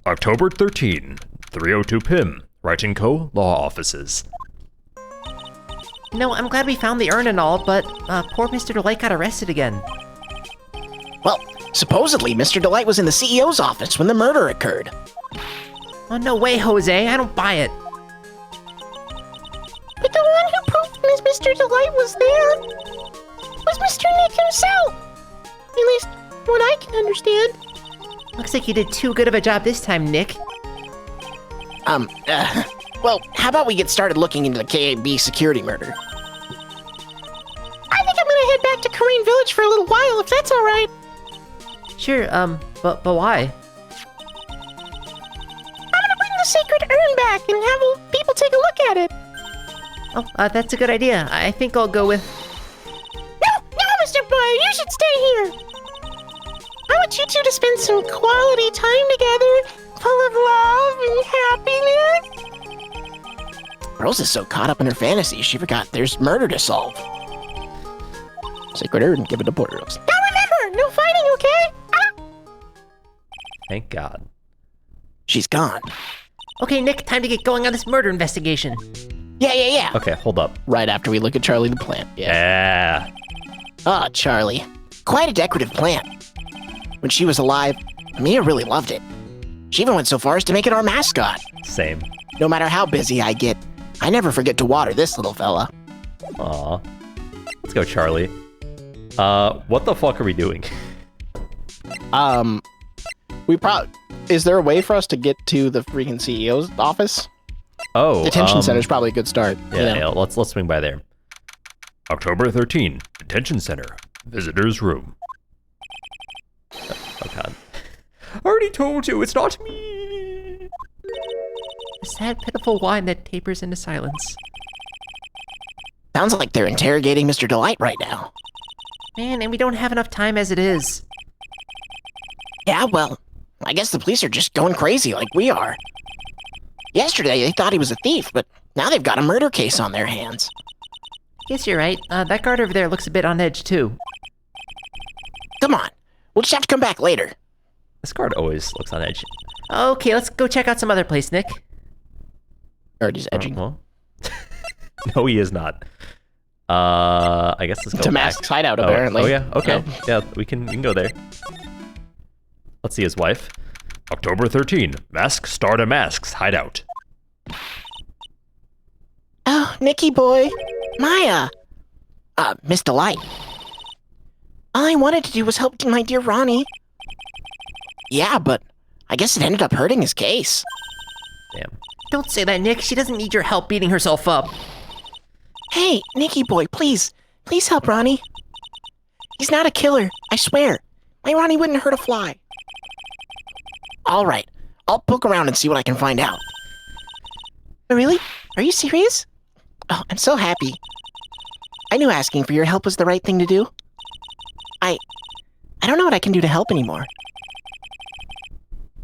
October 13, 302 PIM, Wright & Co. Law Offices. I'm glad we found the urn and all, but poor Mr. Delight got arrested again. Well, supposedly Mr. Delight was in the CEO's office when the murder occurred. Oh, no way, Jose. I don't buy it. But the one who proved Mr. Delight was there was Mr. Nick himself. At least, what I can understand. Looks like you did too good of a job this time, Nick. Well, how about we get started looking into the KAB security murder? I think I'm gonna head back to Korean Village for a little while, if that's alright. Sure, but why? I'm gonna bring the sacred urn back and have people take a look at it. Oh, that's a good idea. I think I'll go with... No, Mr. Boy, you should stay here. I want you two to spend some quality time together, full of love and happiness. Rose is so caught up in her fantasy, she forgot there's murder to solve. Sacred urn, give it to Porter Rose. Now remember, no fighting, okay? Thank God. She's gone. Okay, Nick, time to get going on this murder investigation. Yeah. Okay, hold up. Right after we look at Charlie the plant. Yeah. Ah, Charlie. Quite a decorative plant. When she was alive, Mia really loved it. She even went so far as to make it our mascot. Same. No matter how busy I get, I never forget to water this little fella. Aw. Let's go, Charlie. What the fuck are we doing? Is there a way for us to get to the freaking CEO's office? Oh, Detention center's probably a good start. Yeah, let's swing by there. October 13, Detention Center, Visitor's Room. Oh God. I already told you, it's not me! A sad, pitiful whine that tapers into silence. Sounds like they're interrogating Mr. Delight right now. Man, and we don't have enough time as it is. Yeah, well, I guess the police are just going crazy like we are. Yesterday, they thought he was a thief, but now they've got a murder case on their hands. Guess you're right. That guard over there looks a bit on edge, too. Come on, we'll just have to come back later. This guard always looks on edge. Okay, let's go check out some other place, Nick. Already's edging. Well. No, he is not. I guess let's go To back. Mask's hideout, apparently. Oh yeah, okay. Oh. Yeah, we can go there. Let's see his wife. October 13, Mask Starter Mask's hideout. Oh, Nicky boy. Maya. Miss Delight. All I wanted to do was help my dear Ronnie. Yeah, but I guess it ended up hurting his case. Damn. Don't say that, Nick. She doesn't need your help beating herself up. Hey, Nicky boy, please help Ronnie. He's not a killer, I swear. My Ronnie wouldn't hurt a fly. All right, I'll poke around and see what I can find out. Really? Are you serious? Oh, I'm so happy. I knew asking for your help was the right thing to do. I don't know what I can do to help anymore.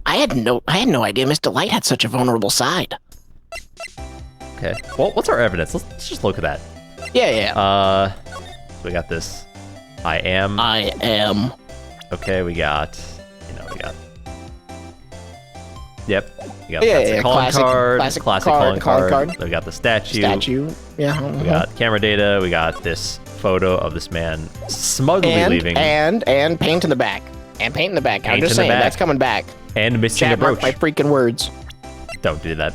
I had no idea Miss Delight had such a vulnerable side. Okay. Well, what's our evidence? Let's just look at that. Yeah. So we got this. I am. Okay, we got. Yep. We got Yeah, calling card. classic calling calling card. card. We got the statue. Yeah. We got camera data. We got this photo of this man smugly leaving. And paint in the back. I'm Paint just in the saying, back. that's coming back. And missing a Chat mark brooch. my freaking words. Don't do that.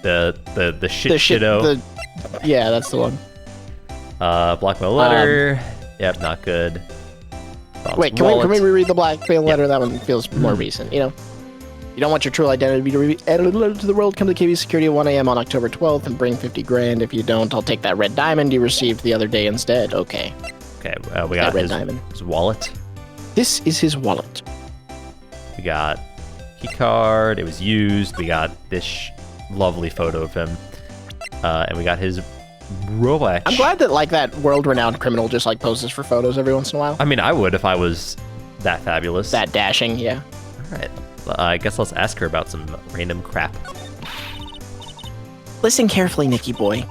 The shit-shito. Yeah, that's the one. Blackmail letter. Yep, not good. Wait, can we reread the blackmail letter? That one feels more recent, you know? You don't want your true identity to be added to the world. Come to KV Security at 1 a.m. on October 12th and bring 50 grand. If you don't, I'll take that red diamond you received the other day instead. Okay. Okay, we got red diamond. his wallet. This is his wallet. We got key card. It was used. We got this lovely photo of him. And we got his Rolex. I'm glad that, like, that world-renowned criminal just, like, poses for photos every once in a while. I mean, I would if I was that fabulous. That dashing, yeah. All right. I guess let's ask her about some random crap. Listen carefully, Nicky boy.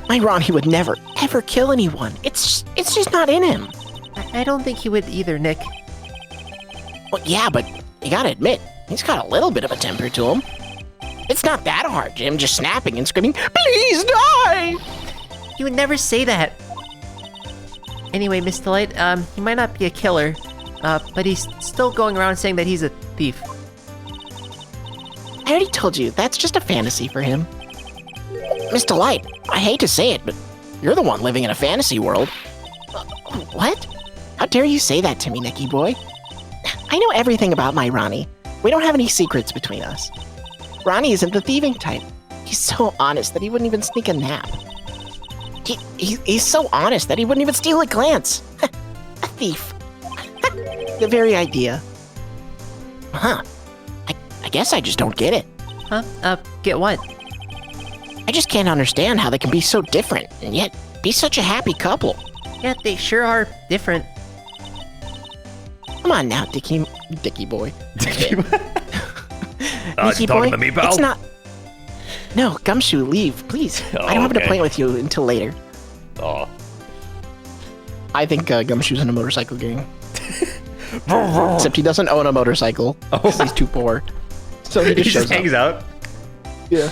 My Ronnie would never, ever kill anyone. It's just not in him. I don't think he would either, Nick. Well, yeah, but you gotta admit, He's got a little bit of a temper to him. It's not that hard, Jim, just snapping and screaming, "Please die!" He would never say that. Anyway, Miss Delight, he might not be a killer, but he's still going around saying that he's a thief. I already told you, that's just a fantasy for him. Miss Delight, I hate to say it, but you're the one living in a fantasy world. What? How dare you say that to me, Nicky boy? I know everything about my Ronnie. We don't have any secrets between us. Ronnie isn't the thieving type. He's so honest that he wouldn't even sneak a nap. He's so honest that he wouldn't even steal a glance. A thief. The very idea. Huh. I guess I just don't get it. Huh? Get what? I just can't understand how they can be so different and yet be such a happy couple. Yeah, they sure are different. Come on now, Dicky boy. Nicky Nicky talking boy, to me, pal? it's not... No, Gumshoe, leave, please. I don't have an okay. appointment with you until later. Oh. I think Gumshoe's in a motorcycle gang. Except he doesn't own a motorcycle. Oh. He's too poor. So he He just just shows hangs up. out. Yeah.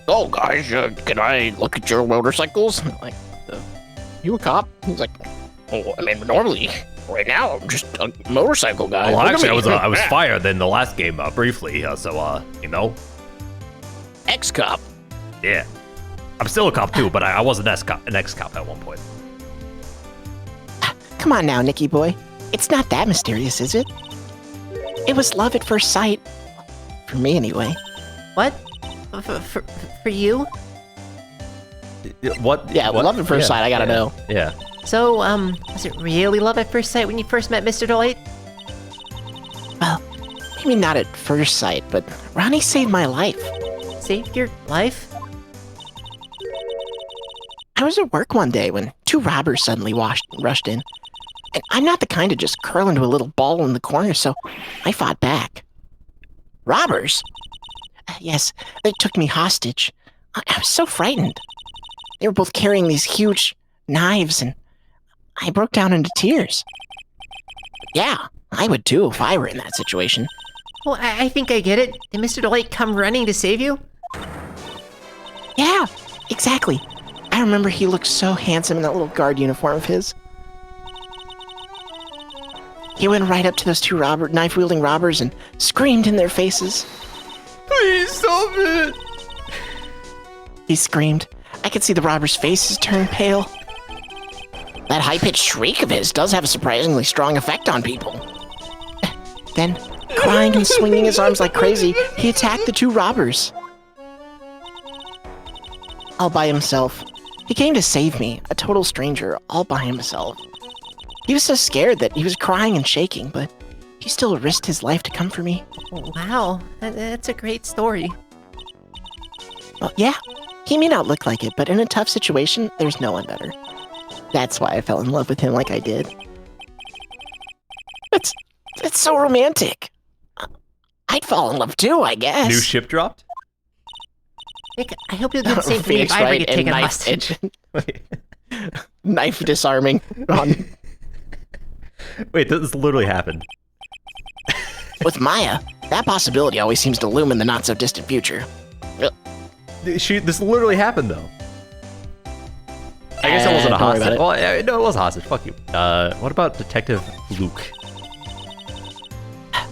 Oh, guys, can I look at your motorcycles? I'm like, You a cop? He's like, oh, I mean, normally, right now, I'm just a motorcycle guy. Well, Look at actually, me. I was fired in the last game briefly, so you know, Ex-cop. yeah. I'm still a cop too, but I was an ex-cop at one point. Come on now, Nicky boy. It's not that mysterious, is it? It was love at first sight. For me, anyway. What? For you? What? yeah, what? love at first sight, I gotta know. Yeah. So, was it really love at first sight when you first met Mr. Delight? Well, maybe not at first sight, but Ronnie saved my life. Saved your life? I was at work one day when two robbers suddenly rushed in. And I'm not the kind to just curl into a little ball in the corner, so I fought back. Robbers? Yes, they took me hostage. I was so frightened. They were both carrying these huge knives, and I broke down into tears. Yeah, I would too if I were in that situation. Well, I think I get it. Did Mr. Delight come running to save you? Yeah, exactly. I remember he looked so handsome in that little guard uniform of his. He went right up to those two knife-wielding robbers and screamed in their faces. Please stop it! He screamed. I could see the robbers' faces turn pale. That high-pitched shriek of his does have a surprisingly strong effect on people. Then, crying and swinging his arms like crazy, he attacked the two robbers. All by himself. He came to save me, a total stranger, all by himself. He was so scared that he was crying and shaking, but he still risked his life to come for me. Wow, that's a great story. Well, yeah, he may not look like it, but in a tough situation, there's no one better. That's why I fell in love with him like I did. That's so romantic. I'd fall in love too, I guess. New ship dropped? Nick, I hope you'll do the same for me if Phoenix I ever Wright get and taken knife hostage. Knife disarming. Ron. Wait, this literally happened. With Maya, that possibility always seems to loom in the not-so-distant future. This literally happened though. I guess it wasn't a don't worry about hostage. it. Well, yeah, no, it was a hostage. Fuck you. What about Detective Luke?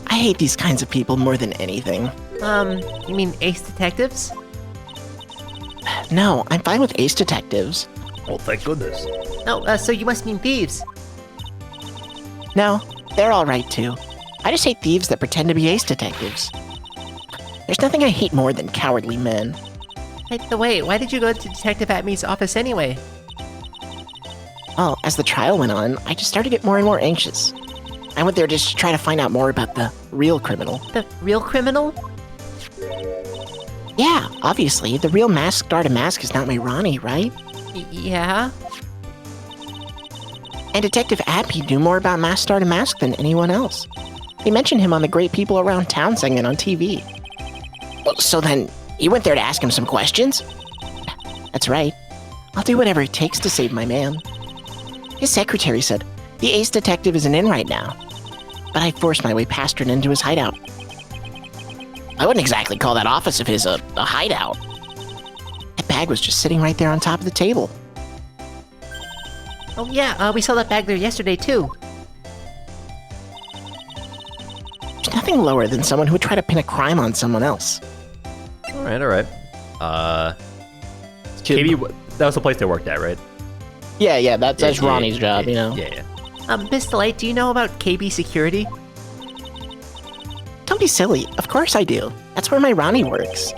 I hate these kinds of people more than anything. You mean Ace Detectives? No, I'm fine with ace detectives. Well, thank goodness. No, so you must mean thieves. No, they're all right too. I just hate thieves that pretend to be ace detectives. There's nothing I hate more than cowardly men. By the way, why did you go to Detective Atme's office anyway? Well, as the trial went on, I just started to get more and more anxious. I went there just to try to find out more about the real criminal. The real criminal? Yeah, obviously, the real masked Darda Mask is not my Ronnie, right? Yeah? And Detective Atme knew more about Masked Darda Mask than anyone else. They mentioned him on the Great People Around Town segment on TV. Well, so then, you went there to ask him some questions? That's right. I'll do whatever it takes to save my man. His secretary said, the ace detective isn't in right now. but I forced my way past her and into his hideout. I wouldn't exactly call that office of his a hideout. That bag was just sitting right there on top of the table. Oh yeah, we saw that bag there yesterday too. There's nothing lower than someone who would try to pin a crime on someone else. All right. KB, that was the place they worked at, right? Yeah, that's Ronnie's job, you know. Yeah. Miss Delight, do you know about KB Security? Don't be silly. Of course I do. That's where my Ronnie works.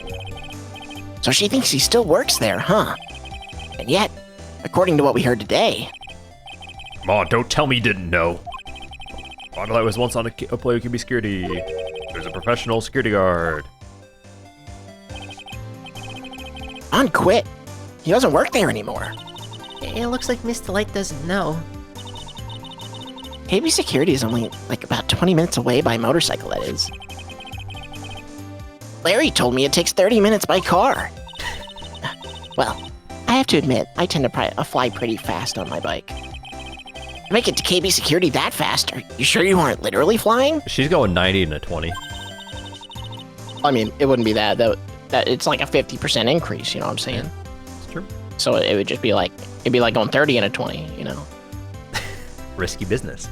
So she thinks he still works there, huh? And yet, according to what we heard today... Come on, don't tell me you didn't know. I was once on a player who can be security. There's a professional security guard. Ron quit. He doesn't work there anymore. It looks like Miss Delight doesn't know. KB Security is only, like, about 20 minutes away by motorcycle, that is. Larry told me it takes 30 minutes by car. Well, I have to admit, I tend to fly pretty fast on my bike. To make it to KB Security that fast, are you sure you aren't literally flying? She's going 90 and a 20. I mean, it wouldn't be that it's like a 50% increase, you know what I'm saying? It's true. So it would just be like, it'd be like going 30 and a 20, you know? Risky business.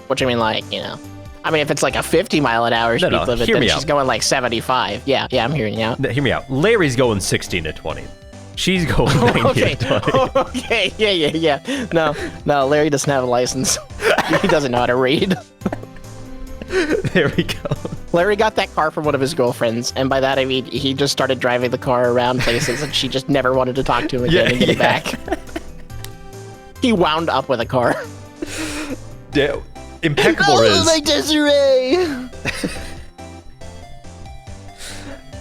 Which I mean, like, you know, I mean, if it's like a 50 mile an hour speed limit, then she's going like 75. Yeah, I'm hearing you out. No, hear me out. Larry's going 16 to 20. She's going 90 to 20. Okay, yeah. No, Larry doesn't have a license. He doesn't know how to read. There we go. Larry got that car from one of his girlfriends, and by that I mean he just started driving the car around places, and she just never wanted to talk to him again and get it back. He wound up with a car. Yeah, impeccable Riz. my Desiree!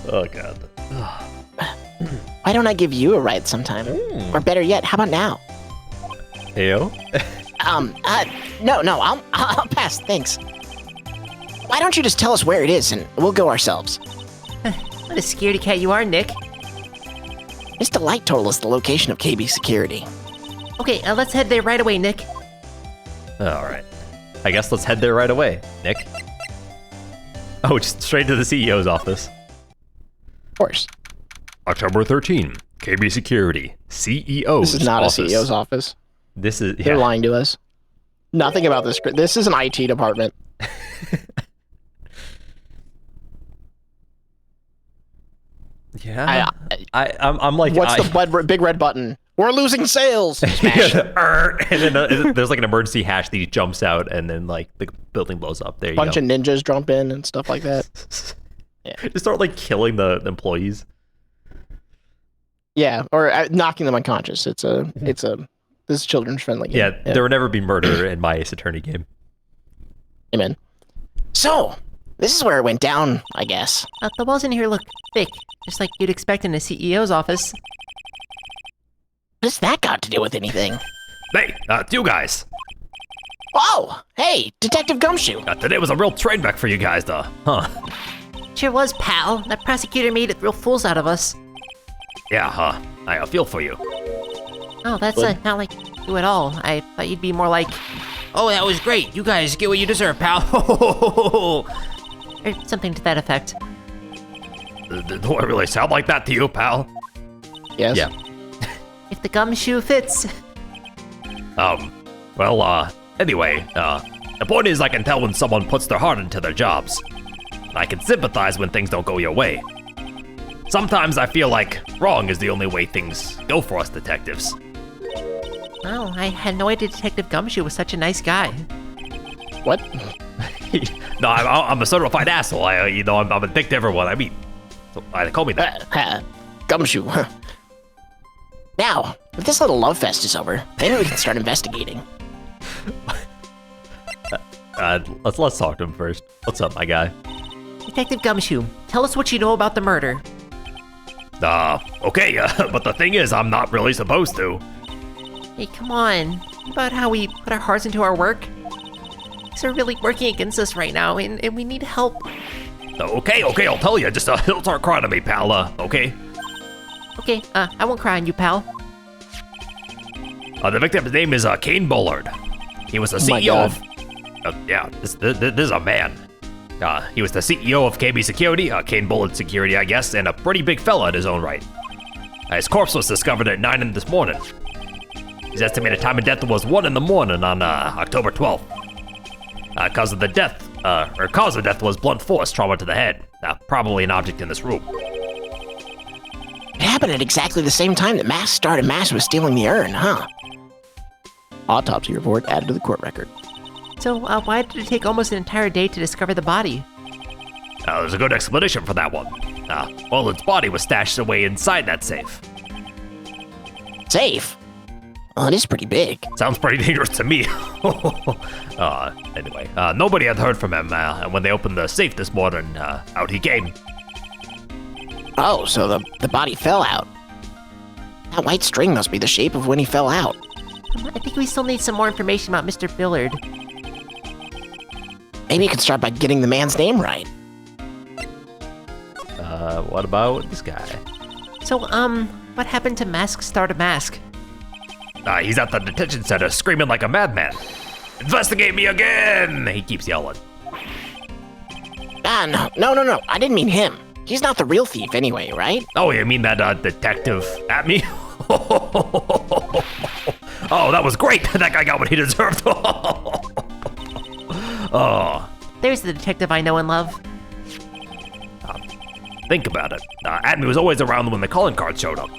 Oh god. Why don't I give you a ride sometime? Or better yet, how about now? Heyo? No, I'll pass, thanks. Why don't you just tell us where it is and we'll go ourselves? What a scaredy cat you are, Nick. Miss Delight told us the location of KB Security. Okay, let's head there right away, Nick. Alright. I guess let's head there right away, Nick. Oh, just straight to the CEO's office. Of course. October 13, KB Security, CEO's This is not office. a CEO's office. This is, They're lying to us. Nothing about this. This is an IT department. Yeah. I'm like, What's the big red button? We're losing sales. Smash. and then there's like an emergency hatch that he jumps out, and then like the building blows up. There you Bunch go. of ninjas jump in and stuff like that. Yeah. Just start like killing the employees. Yeah, or knocking them unconscious. This is children's friendly game. Yeah, there will never be murder in my Ace Attorney game. Amen. So, this is where it went down, I guess. The walls in here look thick, just like you'd expect in a CEO's office. What has that got to do with anything? Hey, you guys. Oh, hey, Detective Gumshoe. Today was a real train wreck for you guys, though. Huh? Sure was, pal. That prosecutor made it real fools out of us. Yeah, I feel for you. Oh, that's not like you at all. I thought you'd be more like, oh, that was great. You guys get what you deserve, pal. Or something to that effect. Do I really sound like that to you, pal? Yes. Yeah. If the gumshoe fits. Anyway, the point is I can tell when someone puts their heart into their jobs. And I can sympathize when things don't go your way. Sometimes I feel like wrong is the only way things go for us detectives. Oh, I had no idea Detective Gumshoe was such a nice guy. What? No, I'm a certified asshole. I'm a dick to everyone I meet. So call me that. Gumshoe. Now, if this little love fest is over, maybe we can start investigating. Let's talk to him first. What's up, my guy? Detective Gumshoe, tell us what you know about the murder. Okay, but the thing is, I'm not really supposed to. Hey, come on. About how we put our hearts into our work? Things are really working against us right now, and we need help. Okay, I'll tell you. Just don't start crying to me, pal, okay? Okay, I won't cry on you, pal. The victim's name is Kane Bullard. He was the CEO of... Yeah, this is a man. He was the CEO of KB Security, Kane Bullet Security, I guess, and a pretty big fella in his own right. His corpse was discovered at 9 in this morning. His estimated time of death was 1 in the morning on October 12th. Cause of death was blunt force trauma to the head. Probably an object in this room. It happened at exactly the same time that Mask started Mask was stealing the urn, huh? Autopsy report added to the court record. So, why did it take almost an entire day to discover the body? There's a good explanation for that one. Well, its body was stashed away inside that safe. Safe? Well, it is pretty big. Sounds pretty dangerous to me. Anyway, nobody had heard from him, and when they opened the safe this morning, out he came. Oh, so the body fell out. That white string must be the shape of when he fell out. I think we still need some more information about Mr. Billard. Maybe you could start by getting the man's name right. What about this guy? So, what happened to Mask Start a Mask? He's at the detention center screaming like a madman. Investigate me again! He keeps yelling. No. I didn't mean him. He's not the real thief anyway, right? Oh, you mean that detective at me? Oh, that was great. That guy got what he deserved. Oh. There's the detective I know and love. Think about it. Admi was always around when the calling card showed up.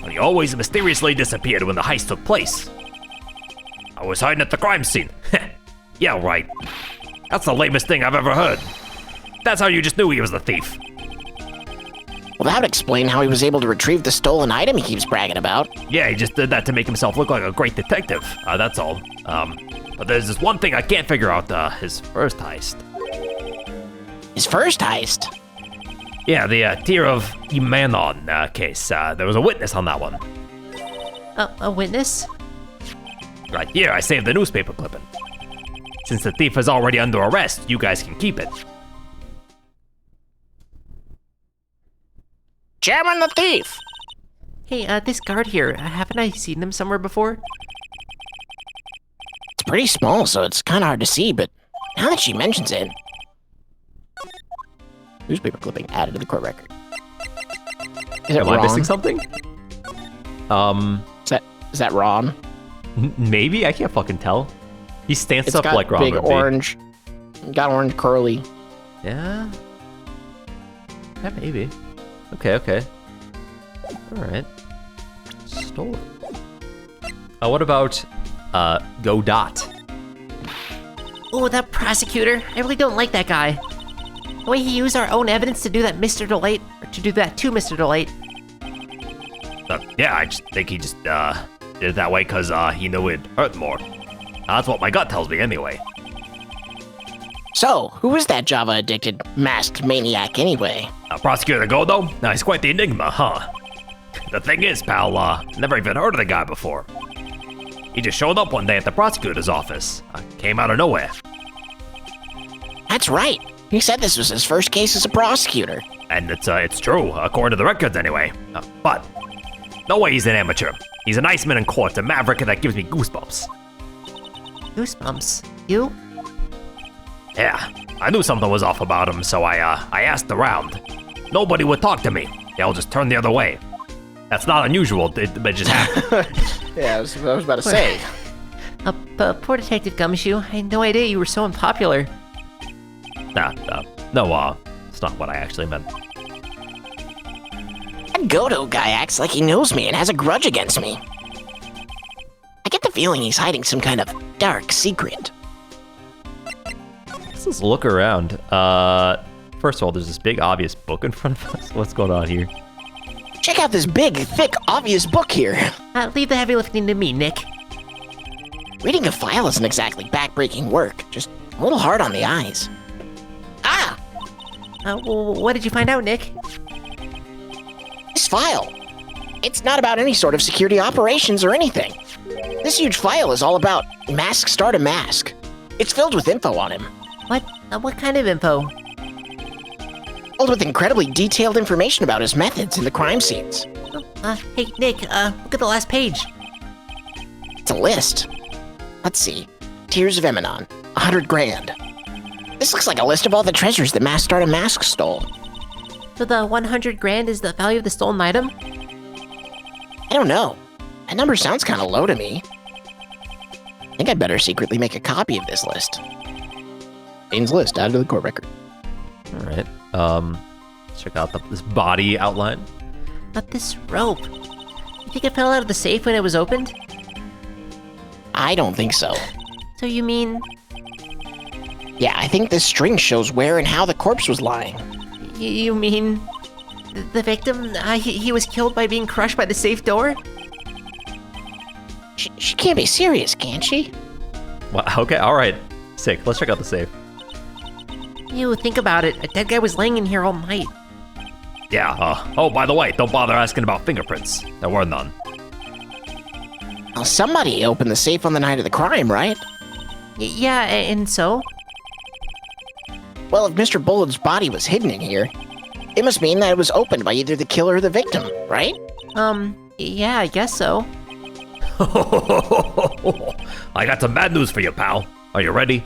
But he always mysteriously disappeared when the heist took place. I was hiding at the crime scene. Yeah, right. That's the lamest thing I've ever heard. That's how you just knew he was the thief. Well, that would explain how he was able to retrieve the stolen item he keeps bragging about. Yeah, he just did that to make himself look like a great detective. That's all. But there's this one thing I can't figure out, his first heist. His first heist? Yeah, the Tier of Imanon case. There was a witness on that one. A witness? Right here, I saved the newspaper clipping. Since the thief is already under arrest, you guys can keep it. Chairman the thief! Hey, this guard here, haven't I seen him somewhere before? It's pretty small, so it's kind of hard to see, but now that she mentions it... Newspaper clipping added to the court record. Am I missing something? Is that Ron? Maybe? I can't fucking tell. He stands It's up got like Ron big would be. orange. Got orange curly. Yeah. Yeah, maybe. Okay. Alright. Stole it. What about, Godot? Oh, that prosecutor. I really don't like that guy. The way he used our own evidence to do that to Mr. Delight. Yeah, I just think he just, did it that way because, he knew it'd hurt more. That's what my gut tells me anyway. So, who is that Java-addicted, masked maniac anyway? Prosecutor Godot? He's quite the enigma, huh? The thing is, pal, never even heard of the guy before. He just showed up one day at the prosecutor's office. Came out of nowhere. That's right. He said this was his first case as a prosecutor. And it's true, according to the records anyway. But, no way he's an amateur. He's an Iceman in court, a maverick that gives me goosebumps. Goosebumps? You? Yeah, I knew something was off about him, so I asked around. Nobody would talk to me. They all just turned the other way. That's not unusual, it just happened. Yeah, I was about to say. Poor Detective Gumshoe. I had no idea you were so unpopular. No, it's not what I actually meant. That Godot guy acts like he knows me and has a grudge against me. I get the feeling he's hiding some kind of dark secret. Let's just look around. First of all, there's this big, obvious book in front of us. What's going on here? Check out this big, thick, obvious book here. Leave the heavy lifting to me, Nick. Reading a file isn't exactly back-breaking work, just a little hard on the eyes. Ah! What did you find out, Nick? This file. It's not about any sort of security operations or anything. This huge file is all about Mask Start a Mask. It's filled with info on him. What kind of info? Filled with incredibly detailed information about his methods in the crime scenes. Hey, Nick, look at the last page. It's a list. Let's see. Tears of Emanon, 100 grand. This looks like a list of all the treasures that Mask Mask stole. So the 100 grand is the value of the stolen item? I don't know. That number sounds kind of low to me. I think I'd better secretly make a copy of this list. Bane's list added to the court record. All right. Let's check out this body outline. But this rope. You think it fell out of the safe when it was opened? I don't think so. So you mean... Yeah, I think this string shows where and how the corpse was lying. You mean... The victim, he was killed by being crushed by the safe door? She can't be serious, can she? Well, okay, all right. Sick. Let's check out the safe. Ew, think about it. A dead guy was laying in here all night. Yeah, oh, by the way, don't bother asking about fingerprints. There were none. Well, somebody opened the safe on the night of the crime, right? Yeah, and so? Well, if Mr. Bullard's body was hidden in here, it must mean that it was opened by either the killer or the victim, right? Yeah, I guess so. I got some bad news for you, pal. Are you ready?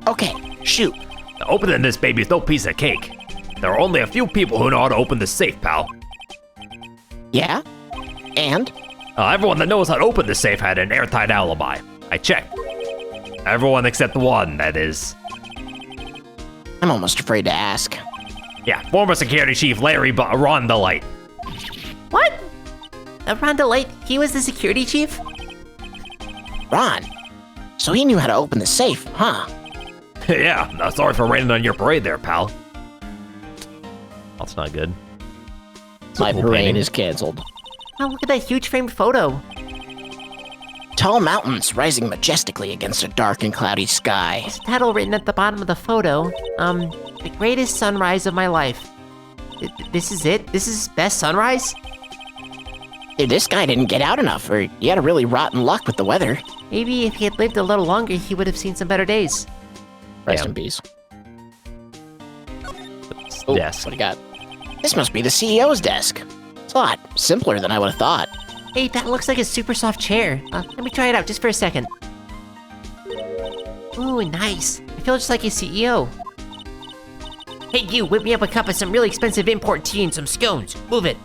Okay, shoot. Opening this baby is no piece of cake. There are only a few people who know how to open the safe, pal. Yeah? And? Everyone that knows how to open the safe had an airtight alibi. I checked. Everyone except one, that is. I'm almost afraid to ask. Yeah, former security chief Larry Ron DeLight. What? Ron DeLight, he was the security chief? Ron. So he knew how to open the safe, huh? Yeah, sorry for raining on your parade there, pal. That's not good. My cool parade painting. is canceled. Oh, look at that huge framed photo. Tall mountains rising majestically against a dark and cloudy sky. There's a title written at the bottom of the photo. The greatest sunrise of my life. This is it? This is his best sunrise? Dude, this guy didn't get out enough, or he had a really rotten luck with the weather. Maybe if he had lived a little longer, he would have seen some better days. Rest Yeah. in peace. Oh, Desk. what do you got? This must be the CEO's desk. It's a lot simpler than I would have thought. Hey, that looks like a super soft chair. Let me try it out just for a second. Ooh, nice. I feel just like a CEO. Hey, you, whip me up a cup of some really expensive import tea and some scones. Move it.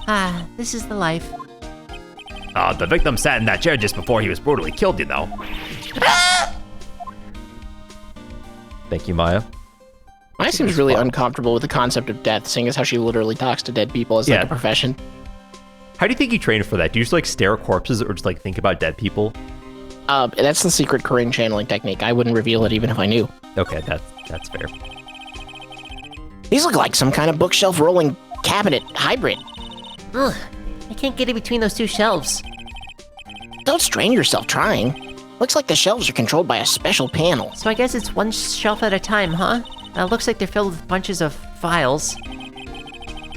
Ah, this is the life. The victim sat in that chair just before he was brutally killed, you know. Thank you, Maya. Maya seems really uncomfortable with the concept of death, seeing as how she literally talks to dead people as Yeah. like a profession. How do you think you train for that? Do you just like stare at corpses or just like think about dead people? That's the secret Corinne channeling technique. I wouldn't reveal it even if I knew. Okay, that's fair. These look like some kind of bookshelf rolling cabinet hybrid. Ugh, I can't get in between those two shelves. Don't strain yourself trying. Looks like the shelves are controlled by a special panel. So I guess it's one shelf at a time, huh? Looks like they're filled with bunches of files.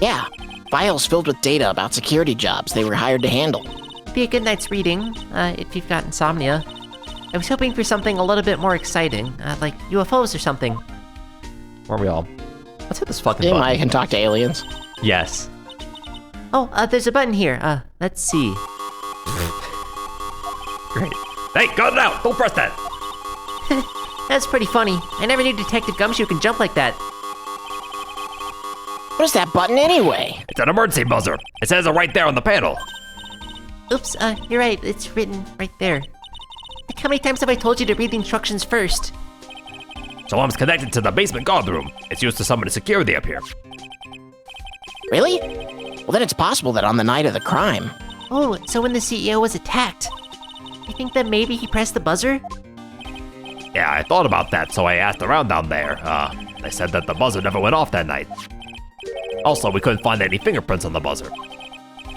Yeah, files filled with data about security jobs they were hired to handle. Be a good night's reading, if you've got insomnia. I was hoping for something a little bit more exciting, like UFOs or something. Where are we all? Let's hit this fucking Yeah, button. Maya can talk to aliens. Yes. Oh, there's a button here. Let's see. Great. Hey, cut it out! Don't press that! That's pretty funny. I never knew Detective Gumshoe can jump like that. What is that button anyway? It's an emergency buzzer. It says it right there on the panel. Oops, you're right. It's written right there. Like, how many times have I told you to read the instructions first? Alarm's connected to the basement guard room. It's used to summon security up here. Really? Well, then it's possible that on the night of the crime. Oh, so when the CEO was attacked, you think that maybe he pressed the buzzer? Yeah, I thought about that, so I asked around down there. They said that the buzzer never went off that night. Also, we couldn't find any fingerprints on the buzzer.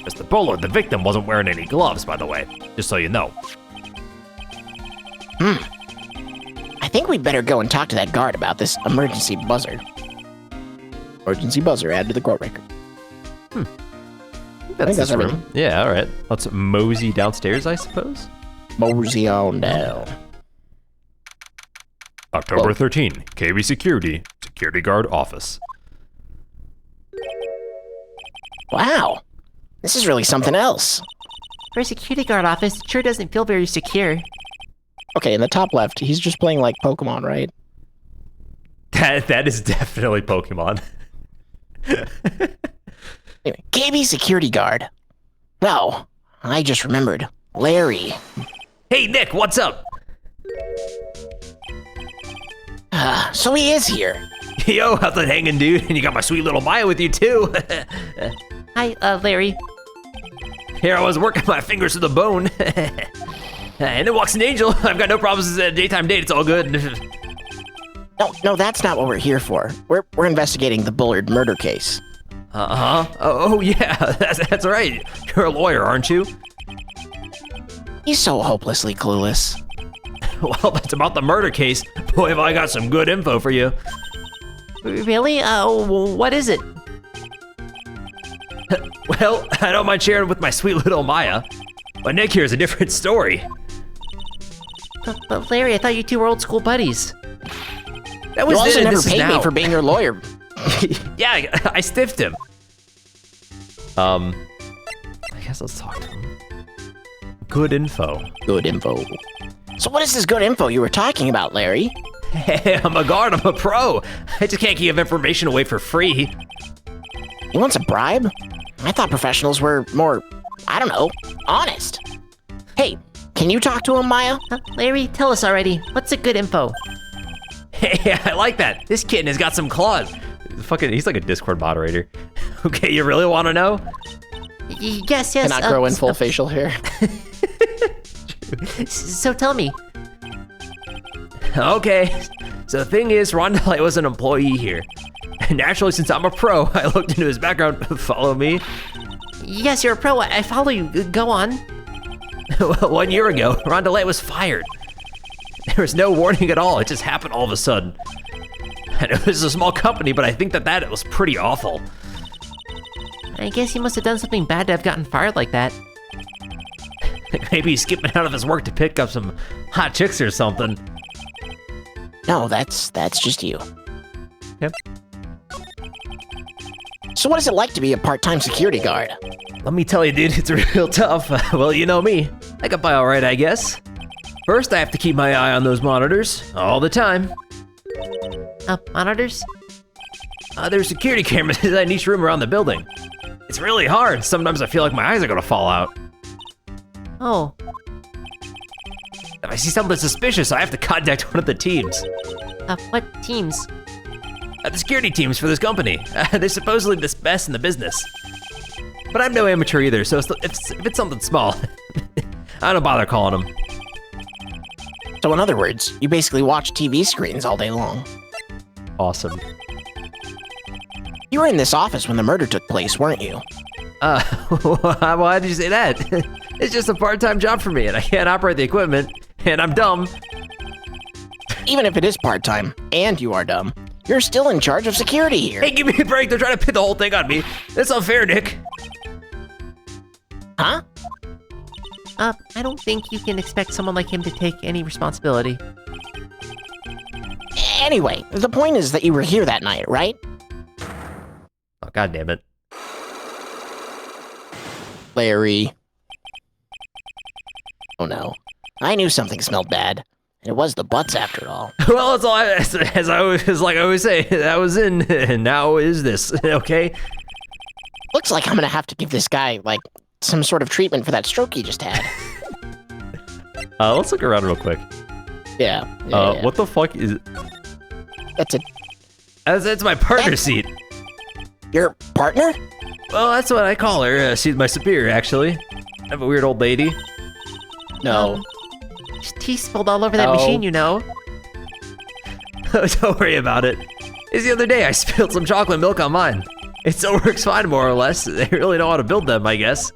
Mr. Bullard, the victim, wasn't wearing any gloves, by the way, just so you know. I think we'd better go and talk to that guard about this emergency buzzer. Emergency buzzer added to the court record. That's that's this everything. room. Yeah, all right. Let's mosey downstairs, I suppose. Mosey on down. October Whoa. 13, KB Security, Security Guard Office. Wow. This is really something else. For a security guard office, it sure doesn't feel very secure. Okay, in the top left, he's just playing like Pokemon, right? That is definitely Pokemon. Anyway, KB security guard. No, I just remembered. Larry. Hey, Nick, what's up? So he is here. Yo, how's it hanging, dude? And you got my sweet little Maya with you, too. Hi, Larry. Here I was working my fingers to the bone. And then walks an angel. I've got no problems. It's a daytime date. It's all good. No, that's not what we're here for. We're investigating the Bullard murder case. Uh-huh. Oh, yeah, that's right. You're a lawyer, aren't you? He's so hopelessly clueless. Well, that's about the murder case. Boy, have I got some good info for you. Really? What is it? Well, I don't mind sharing with my sweet little Maya. But Nick here's a different story. But Larry, I thought you two were old school buddies. That You was also then, and never this is paid me now. for being your lawyer. Yeah, I stiffed him. I guess let's talk to him. Good info. Good info. So what is this good info you were talking about, Larry? Hey, I'm a guard, I'm a pro. I just can't give information away for free. He wants a bribe? I thought professionals were more, I don't know, honest. Hey, can you talk to him, Maya? Larry, tell us already. What's the good info? Hey, I like that. This kitten has got some claws. He's like a Discord moderator. Okay, you really want to know? Yes. Cannot grow in full facial hair. So tell me. Okay, so the thing is, Rondelay was an employee here. And naturally, since I'm a pro, I looked into his background. Follow me. Yes, you're a pro. I follow you. Go on. Well, 1 year ago, Rondelay was fired. There was no warning at all. It just happened all of a sudden. I know this is a small company, but I think that was pretty awful. I guess he must have done something bad to have gotten fired like that. Maybe he's skipping out of his work to pick up some hot chicks or something. No, that's just you. Yep. So what is it like to be a part-time security guard? Let me tell you, dude, it's real tough. Well, you know me. I got by all right, I guess. First, I have to keep my eye on those monitors all the time. Monitors? There's security cameras in each room around the building. It's really hard. Sometimes I feel like my eyes are gonna fall out. Oh, If I see something suspicious, I have to contact one of the teams. what teams? The security teams for this company. They're supposedly the best in the business. But I'm no amateur either, so if it's something small, I don't bother calling them. So in other words, you basically watch TV screens all day long. Awesome. You were in this office when the murder took place, weren't you? Why did you say that? It's just a part-time job for me, and I can't operate the equipment, and I'm dumb. Even if it is part-time, and you are dumb, you're still in charge of security here. Hey, give me a break. They're trying to pin the whole thing on me. That's unfair, Nick. Huh? I don't think you can expect someone like him to take any responsibility. Anyway, the point is that you were here that night, right? Oh, God damn it. Larry. Oh no. I knew something smelled bad. And it was the butts after all. Well, it's all as I always say, that was in, and now is this, okay? Looks like I'm gonna have to give this guy, like, some sort of treatment for that stroke he just had. Let's look around real quick. Yeah. What the fuck is... That's it. That's my partner seat. Your partner? Well, that's what I call her. She's my superior, actually. I have a weird old lady. No. Tea spilled all over that No. machine, you know. Don't worry about it. It's the other day I spilled some chocolate milk on mine. It still works fine, more or less. They really know how to build them, I guess.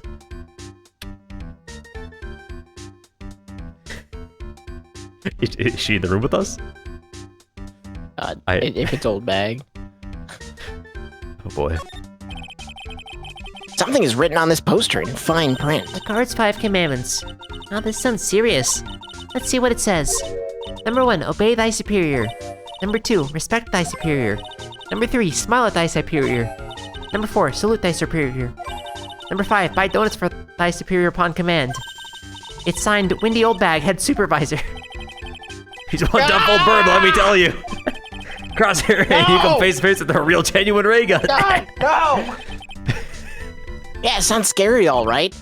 Is she in the room with us? If it's old bag. Oh boy. Something is written on this poster in fine print. The guard's 5 commandments. Now this sounds serious. Let's see what it says. Number 1, obey thy superior. Number 2, respect thy superior. Number 3, smile at thy superior. Number 4, salute thy superior. Number 5, buy donuts for thy superior upon command. It's signed Windy Oldbag, head supervisor. He's one dumb old bird, let me tell you. Crosshair, and you come face to face with a real genuine ray gun. No! Yeah, it sounds scary, all right.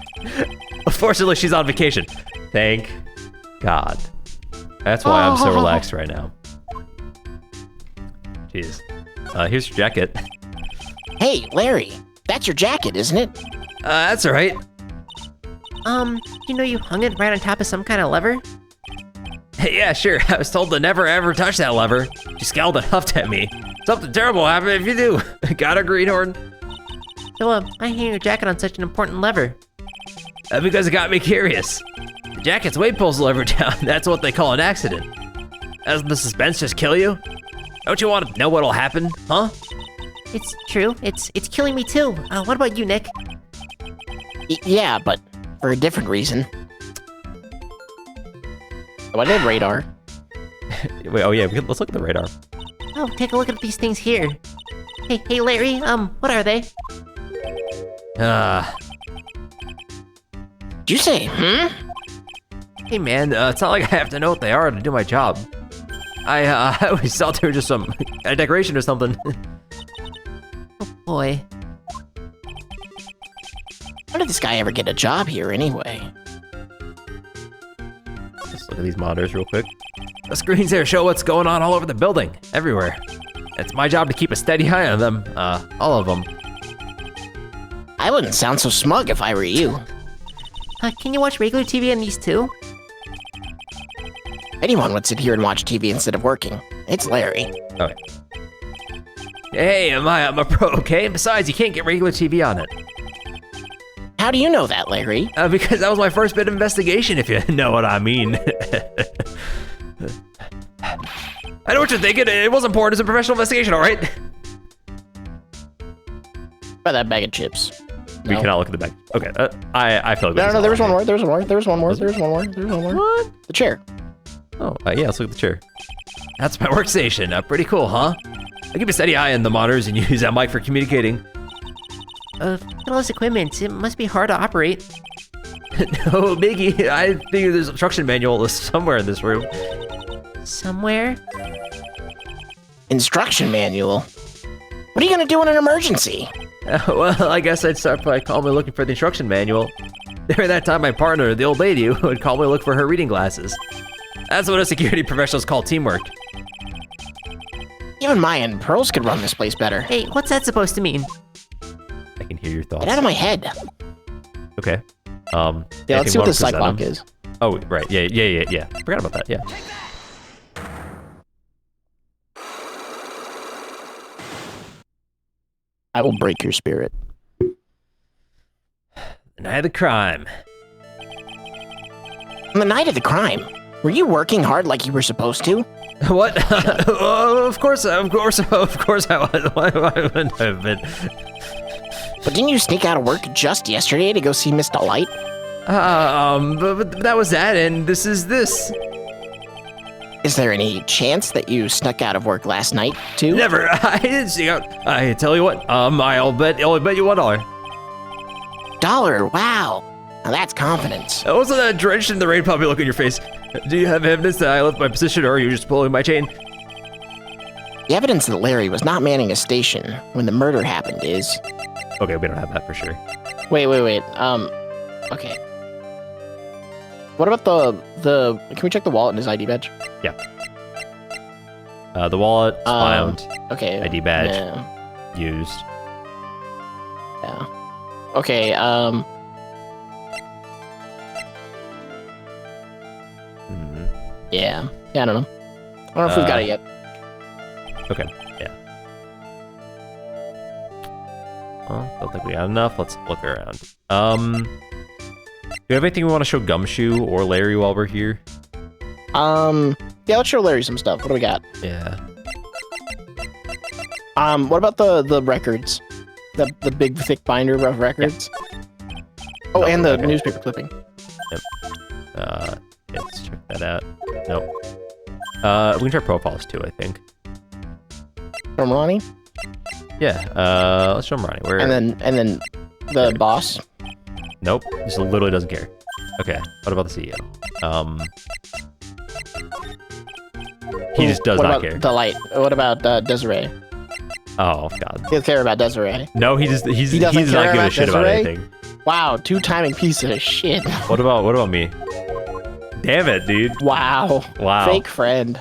Fortunately, she's on vacation. Thank God. That's why I'm so relaxed right now. Jeez. Here's your jacket. Hey, Larry, that's your jacket, isn't it? That's all right. You know you hung it right on top of some kind of lever? Yeah, sure. I was told to never ever touch that lever. She scowled and huffed at me. Something terrible will happen if you do. Got a greenhorn? So, I hang your jacket on such an important lever. Because it got me curious. The jacket's weight pulls the lever down. That's what they call an accident. Doesn't the suspense just kill you? Don't you want to know what'll happen, huh? It's true. It's killing me too. What about you, Nick? Yeah, but for a different reason. Oh, I did radar. Wait, oh yeah, let's look at the radar. Oh, take a look at these things here. Hey, Larry. What are they? Did you say, Hey man, it's not like I have to know what they are to do my job. I always thought they were just a decoration or something. Oh boy. How did this guy ever get a job here anyway? Let's look at these monitors real quick. The screens there show what's going on all over the building, everywhere. It's my job to keep a steady eye on them, all of them. I wouldn't sound so smug if I were you. Can you watch regular TV on these too? Anyone would sit here and watch TV instead of working. It's Larry. Okay. Hey, I'm a pro, okay? Besides, you can't get regular TV on it. How do you know that, Larry? Because that was my first bit of investigation, if you know what I mean. I know what you're thinking. It wasn't porn. It's a professional investigation, all right? By that bag of chips. We cannot look at the back. Okay, I feel like No, there was one more. There was one more. There was one more. There was one more. There was one more. What? The chair. Oh, yeah, let's look at the chair. That's my workstation. Pretty cool, huh? I keep a steady eye on the monitors and use that mic for communicating. Look at all this equipment. It must be hard to operate. No, Miggy, I think there's an instruction manual somewhere in this room. Somewhere? Instruction manual? What are you gonna do in an emergency? Well, I guess I'd start by calmly looking for the instruction manual. During that time, my partner, the old lady, would calmly look for her reading glasses. That's what a security professionals call teamwork. Even Maya and Pearls could run this place better. Hey, what's that supposed to mean? I can hear your thoughts. Get out of my head. Okay. Yeah, let's see what the Cyclops is. Oh, right. Yeah. Forgot about that, yeah. I will break your spirit. The night of the crime. On the night of the crime, were you working hard like you were supposed to? What? Of course I was. Why wouldn't I have been? But didn't you sneak out of work just yesterday to go see Miss Delight? But that was that, and this is this. Is there any chance that you snuck out of work last night, too? Never. I didn't sneak out. I tell you what. I'll bet you $1. $1? Wow. Now that's confidence. Wasn't that drenched in the rain puppy look on your face? Do you have evidence that I left my position, or are you just pulling my chain? The evidence that Larry was not manning a station when the murder happened is... Okay, we don't have that for sure. Wait. Okay. What about the? Can we check the wallet and his ID badge? Yeah. The wallet found. Okay. ID badge Yeah. used. Yeah. Okay. Yeah. Yeah. I don't know. I don't know if we've got it yet. Okay. Yeah. Well, don't think we got enough. Let's look around. Do you have anything we want to show Gumshoe or Larry while we're here? Yeah. Let's show Larry some stuff. What do we got? Yeah. What about the records? The big thick binder of records. Oh, and the newspaper clipping. Yep. Let's check that out. Nope. We can try profiles too, I think. From Ronnie. Yeah. Let's show him Ronnie. Where? And then the boss. Nope. Just literally doesn't care. Okay. What about the CEO? He just does what not about care. Delight? What about Desiree? Oh God. He doesn't care about Desiree. No, he doesn't does not care give a about shit about Desiree? anything. Wow, two-timing piece of shit. What about me? Damn it, dude. Wow. Wow. Fake friend.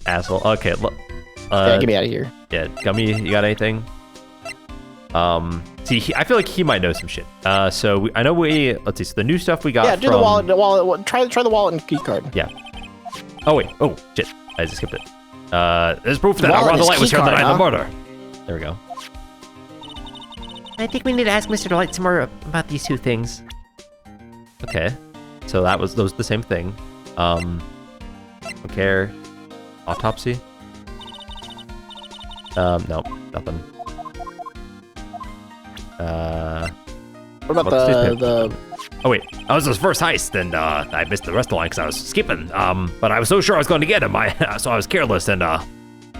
Asshole. Okay. Yeah, get me out of here. Yeah, Gummy, you got anything? See, I feel like he might know some shit. Let's see. So the new stuff we got. Yeah, do the wallet. Try the wallet and key card. Yeah. Oh wait. Oh shit. I just skipped it. There's proof that Wallet Ron is Delight was here the key night of the card, murder. There we go. I think we need to ask Mr. Delight some more about these two things. Okay. So those are the same thing. Care. Autopsy. No, nothing. What about the Oh wait, that was his first heist, and I missed the rest of the line because I was skipping. But I was so sure I was going to get him, so I was careless and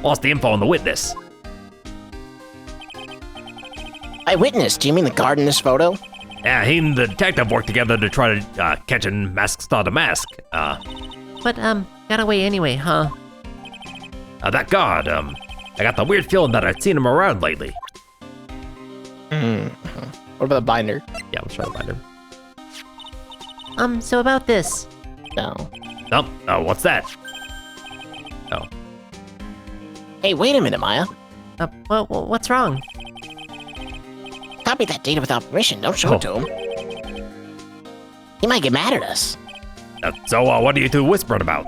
lost the info on the witness. Eyewitness? Do you mean the guard in this photo? Yeah, he and the detective worked together to try to catch and star the mask. But, got away anyway, huh? That guard, I got the weird feeling that I'd seen him around lately. what about the binder? Yeah, let's try to find him. So about this. No. Nope. Oh, what's that? Oh. Hey, wait a minute, Maya. What's wrong? Copy that data without permission. Don't show it to him. He might get mad at us. So, what are you two whispering about?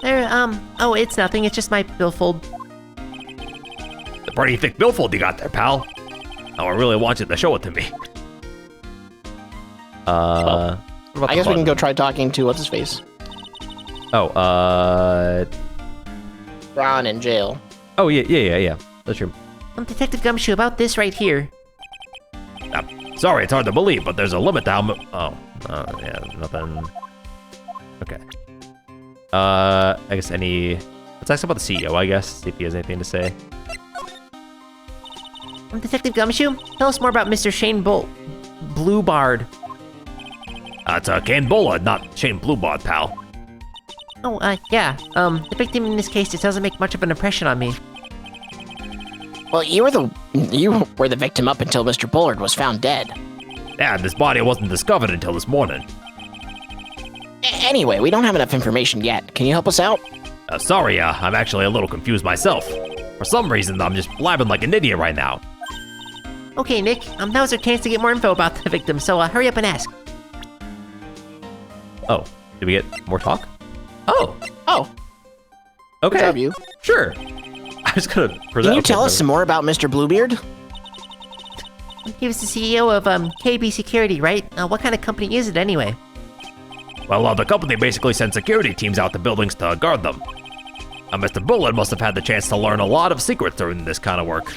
Oh, it's nothing. It's just my billfold. The pretty thick billfold you got there, pal. Oh, I really want you to show it to me. I guess we can go try talking to what's his face. Oh, Ron in jail. Oh, yeah. That's true. Detective Gumshoe, about this right here. Sorry, it's hard to believe, but there's a limit to how yeah, nothing. Okay. I guess let's ask about the CEO, I guess, see if he has anything to say. Detective Gumshoe, tell us more about Mr. Shane Bluebard. It's Kane Bullard, not Shane Bluebard, pal. Oh, yeah. The victim in this case just doesn't make much of an impression on me. Well, you were the victim up until Mr. Bullard was found dead. Yeah, this body wasn't discovered until this morning. Anyway, we don't have enough information yet. Can you help us out? Sorry, I'm actually a little confused myself. For some reason, I'm just blabbing like an idiot right now. Okay, Nick, now's our chance to get more info about the victim, so hurry up and ask. Oh, did we get more talk? Oh, okay. Good job, you. Sure. I was gonna present. Can you tell us some more about Mr. Bluebeard? He was the CEO of KB Security, right? What kind of company is it anyway? Well, the company basically sends security teams out to buildings to guard them. Mr. Bullard must have had the chance to learn a lot of secrets during this kind of work.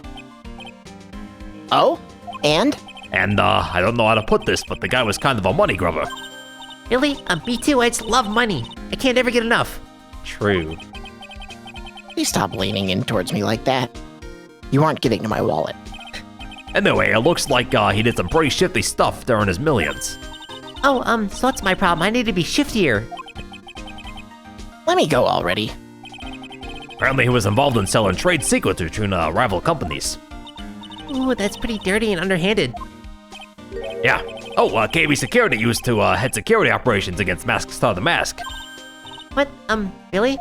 Oh? And? And, I don't know how to put this, but the guy was kind of a money grubber. Really? Me too, I just love money. I can't ever get enough. True. Please stop leaning in towards me like that. You aren't getting to my wallet. Anyway, it looks like, he did some pretty shifty stuff during his millions. Oh, so that's my problem. I need to be shiftier. Let me go already. Apparently he was involved in selling trade secrets between, rival companies. Ooh, that's pretty dirty and underhanded. Yeah. Oh, KB Security used to, head security operations against Mask Star the Mask. What, really?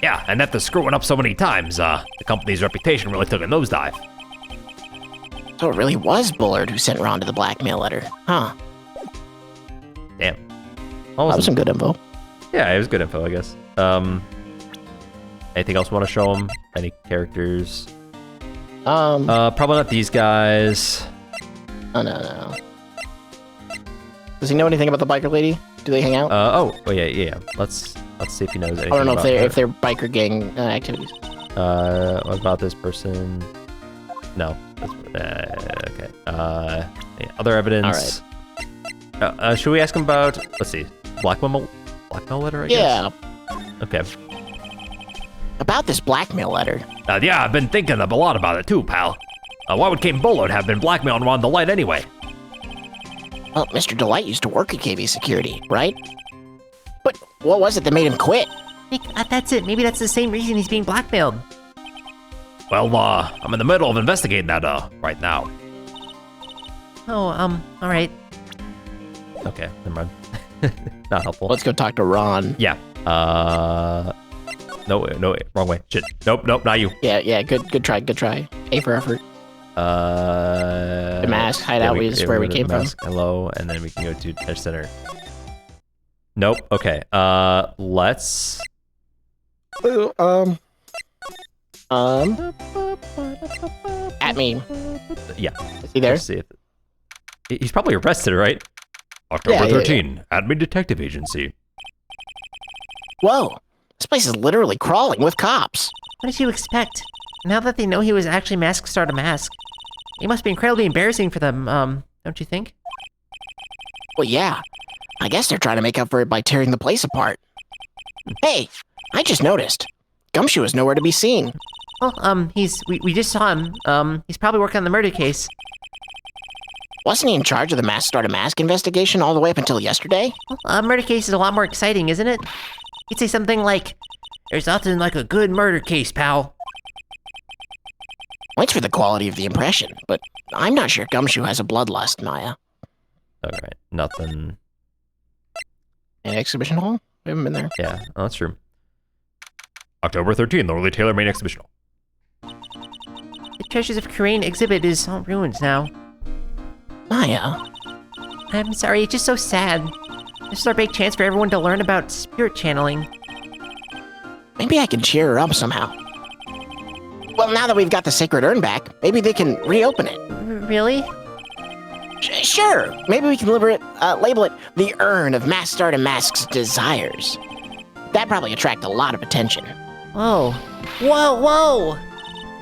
Yeah, and after screwing up so many times, the company's reputation really took a nosedive. So it really was Bullard who sent Ron to the blackmail letter, huh? Damn. That was some good info. Yeah, it was good info, I guess. Anything else you want to show him? Any characters? Probably not these guys. Oh, no. Does he know anything about the biker lady? Do they hang out? Yeah. Let's see if he knows anything. I don't know about if they're biker gang activities. What about this person? No. Okay. Other evidence. All right. Should we ask him about? Let's see. Blackmail letter, I guess? Yeah. Okay. About this blackmail letter. Yeah, I've been thinking a lot about it too, pal. Why would Kane Bullard have been blackmailing Ron Delight anyway? Well, Mr. Delight used to work at KB Security, right? But what was it that made him quit? Nick, that's it. Maybe that's the same reason he's being blackmailed. Well, I'm in the middle of investigating that, right now. Oh, alright. Okay, never mind. Not helpful. Let's go talk to Ron. Yeah. No, wrong way. Shit. Nope, not you. Yeah, good try. A for effort. The mask hideout is where we came from. Hello, and then we can go to Tech Center. Nope. Okay. Let's. At me. Yeah. Is he there? Let's see if he's probably arrested, right? October Yeah. 13, Admin Detective Agency. Whoa, this place is literally crawling with cops. What did you expect? Now that they know he was actually Mask Star to Mask, it must be incredibly embarrassing for them, don't you think? Well, yeah. I guess they're trying to make up for it by tearing the place apart. Hey, I just noticed. Gumshoe is nowhere to be seen. Well, we just saw him. He's probably working on the murder case. Wasn't he in charge of the Mask Star to Mask investigation all the way up until yesterday? Well, a murder case is a lot more exciting, isn't it? He'd say something like, "There's nothing like a good murder case, pal." Points for the quality of the impression, but I'm not sure Gumshoe has a bloodlust, Maya. Alright, nothing. An exhibition hall? We haven't been there. Yeah, that's true. October 13, Lorelei Taylor Main Exhibition Hall. The Treasures of Karain exhibit is all ruined now. Maya, I'm sorry, it's just so sad. This is our big chance for everyone to learn about spirit channeling. maybe I can cheer her up somehow. Well, now that we've got the sacred urn back, maybe they can reopen it. Really? Sure, maybe we can label it the Urn of Mask Star to Mask's Desires. That'd probably attract a lot of attention. Whoa. Whoa!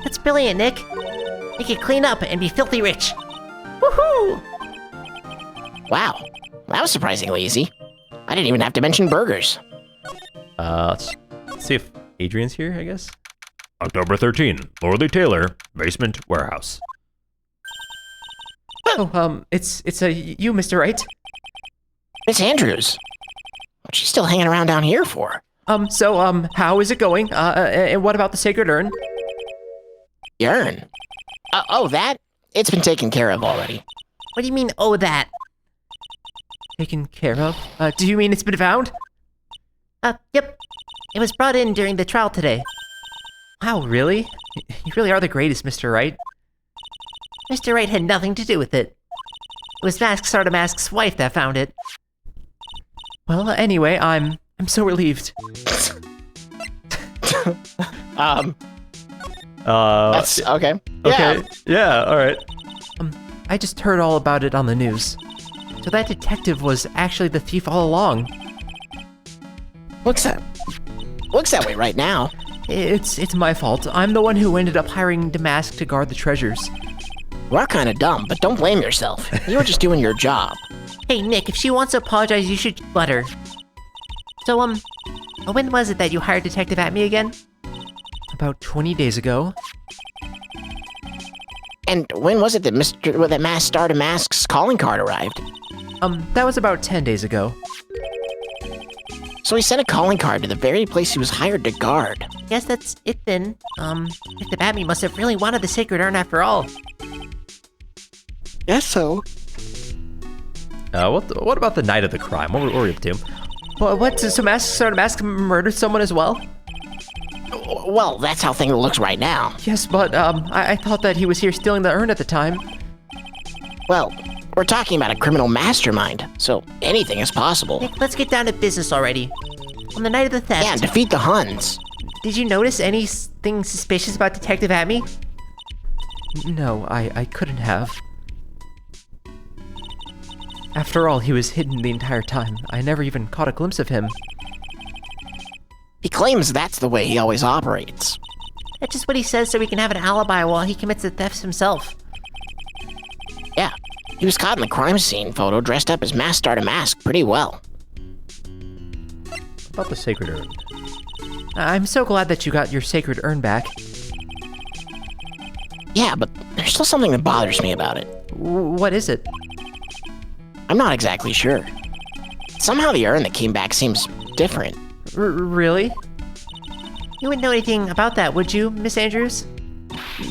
That's brilliant, Nick. Make it clean up and be filthy rich. Woohoo! Wow, that was surprisingly easy. I didn't even have to mention burgers. Let's see if Adrian's here, I guess. October 13, Lorelei Taylor, Basement Warehouse. Oh, it's you, Mr. Wright. Miss Andrews, what's she still hanging around down here for? How is it going? And what about the sacred urn? The urn? Oh, that? It's been taken care of already. What do you mean, oh, that? Taken care of? Do you mean it's been found? Yep. It was brought in during the trial today. Wow, really? You really are the greatest, Mr. Wright. Mr. Wright had nothing to do with it. It was Mask Star to Mask's wife that found it. Well, anyway, I'm so relieved. That's okay. Okay, yeah, alright. I just heard all about it on the news. So that detective was actually the thief all along. Looks that way right now. It's my fault. I'm the one who ended up hiring Damask to guard the treasures. You are kind of dumb, but don't blame yourself. You were just doing your job. Hey, Nick, if she wants to apologize, you should let her. So, when was it that you hired Detective Atme again? About 20 days ago. And when was it that that Mask Star to Mask's calling card arrived? That was about 10 days ago. So he sent a calling card to the very place he was hired to guard. Guess that's it then. Detective Atme must have really wanted the sacred urn after all. Guess so. What about the night of the crime? What were we up to? What? So Mask Star to Mask murdered someone as well? Well, that's how things looks right now. Yes, but, I thought that he was here stealing the urn at the time. Well, we're talking about a criminal mastermind, so anything is possible. Nick, let's get down to business already. On the night of the theft... Yeah, and defeat the Huns. Did you notice anything suspicious about Detective Atme? No, I couldn't have. After all, he was hidden the entire time. I never even caught a glimpse of him. He claims that's the way he always operates. That's just what he says so he can have an alibi while he commits the thefts himself. Yeah, he was caught in the crime scene photo dressed up as Mask Star to Mask pretty well. About the sacred urn. I'm so glad that you got your sacred urn back. Yeah, but there's still something that bothers me about it. What is it? I'm not exactly sure. Somehow the urn that came back seems different. Really? You wouldn't know anything about that, would you, Miss Andrews?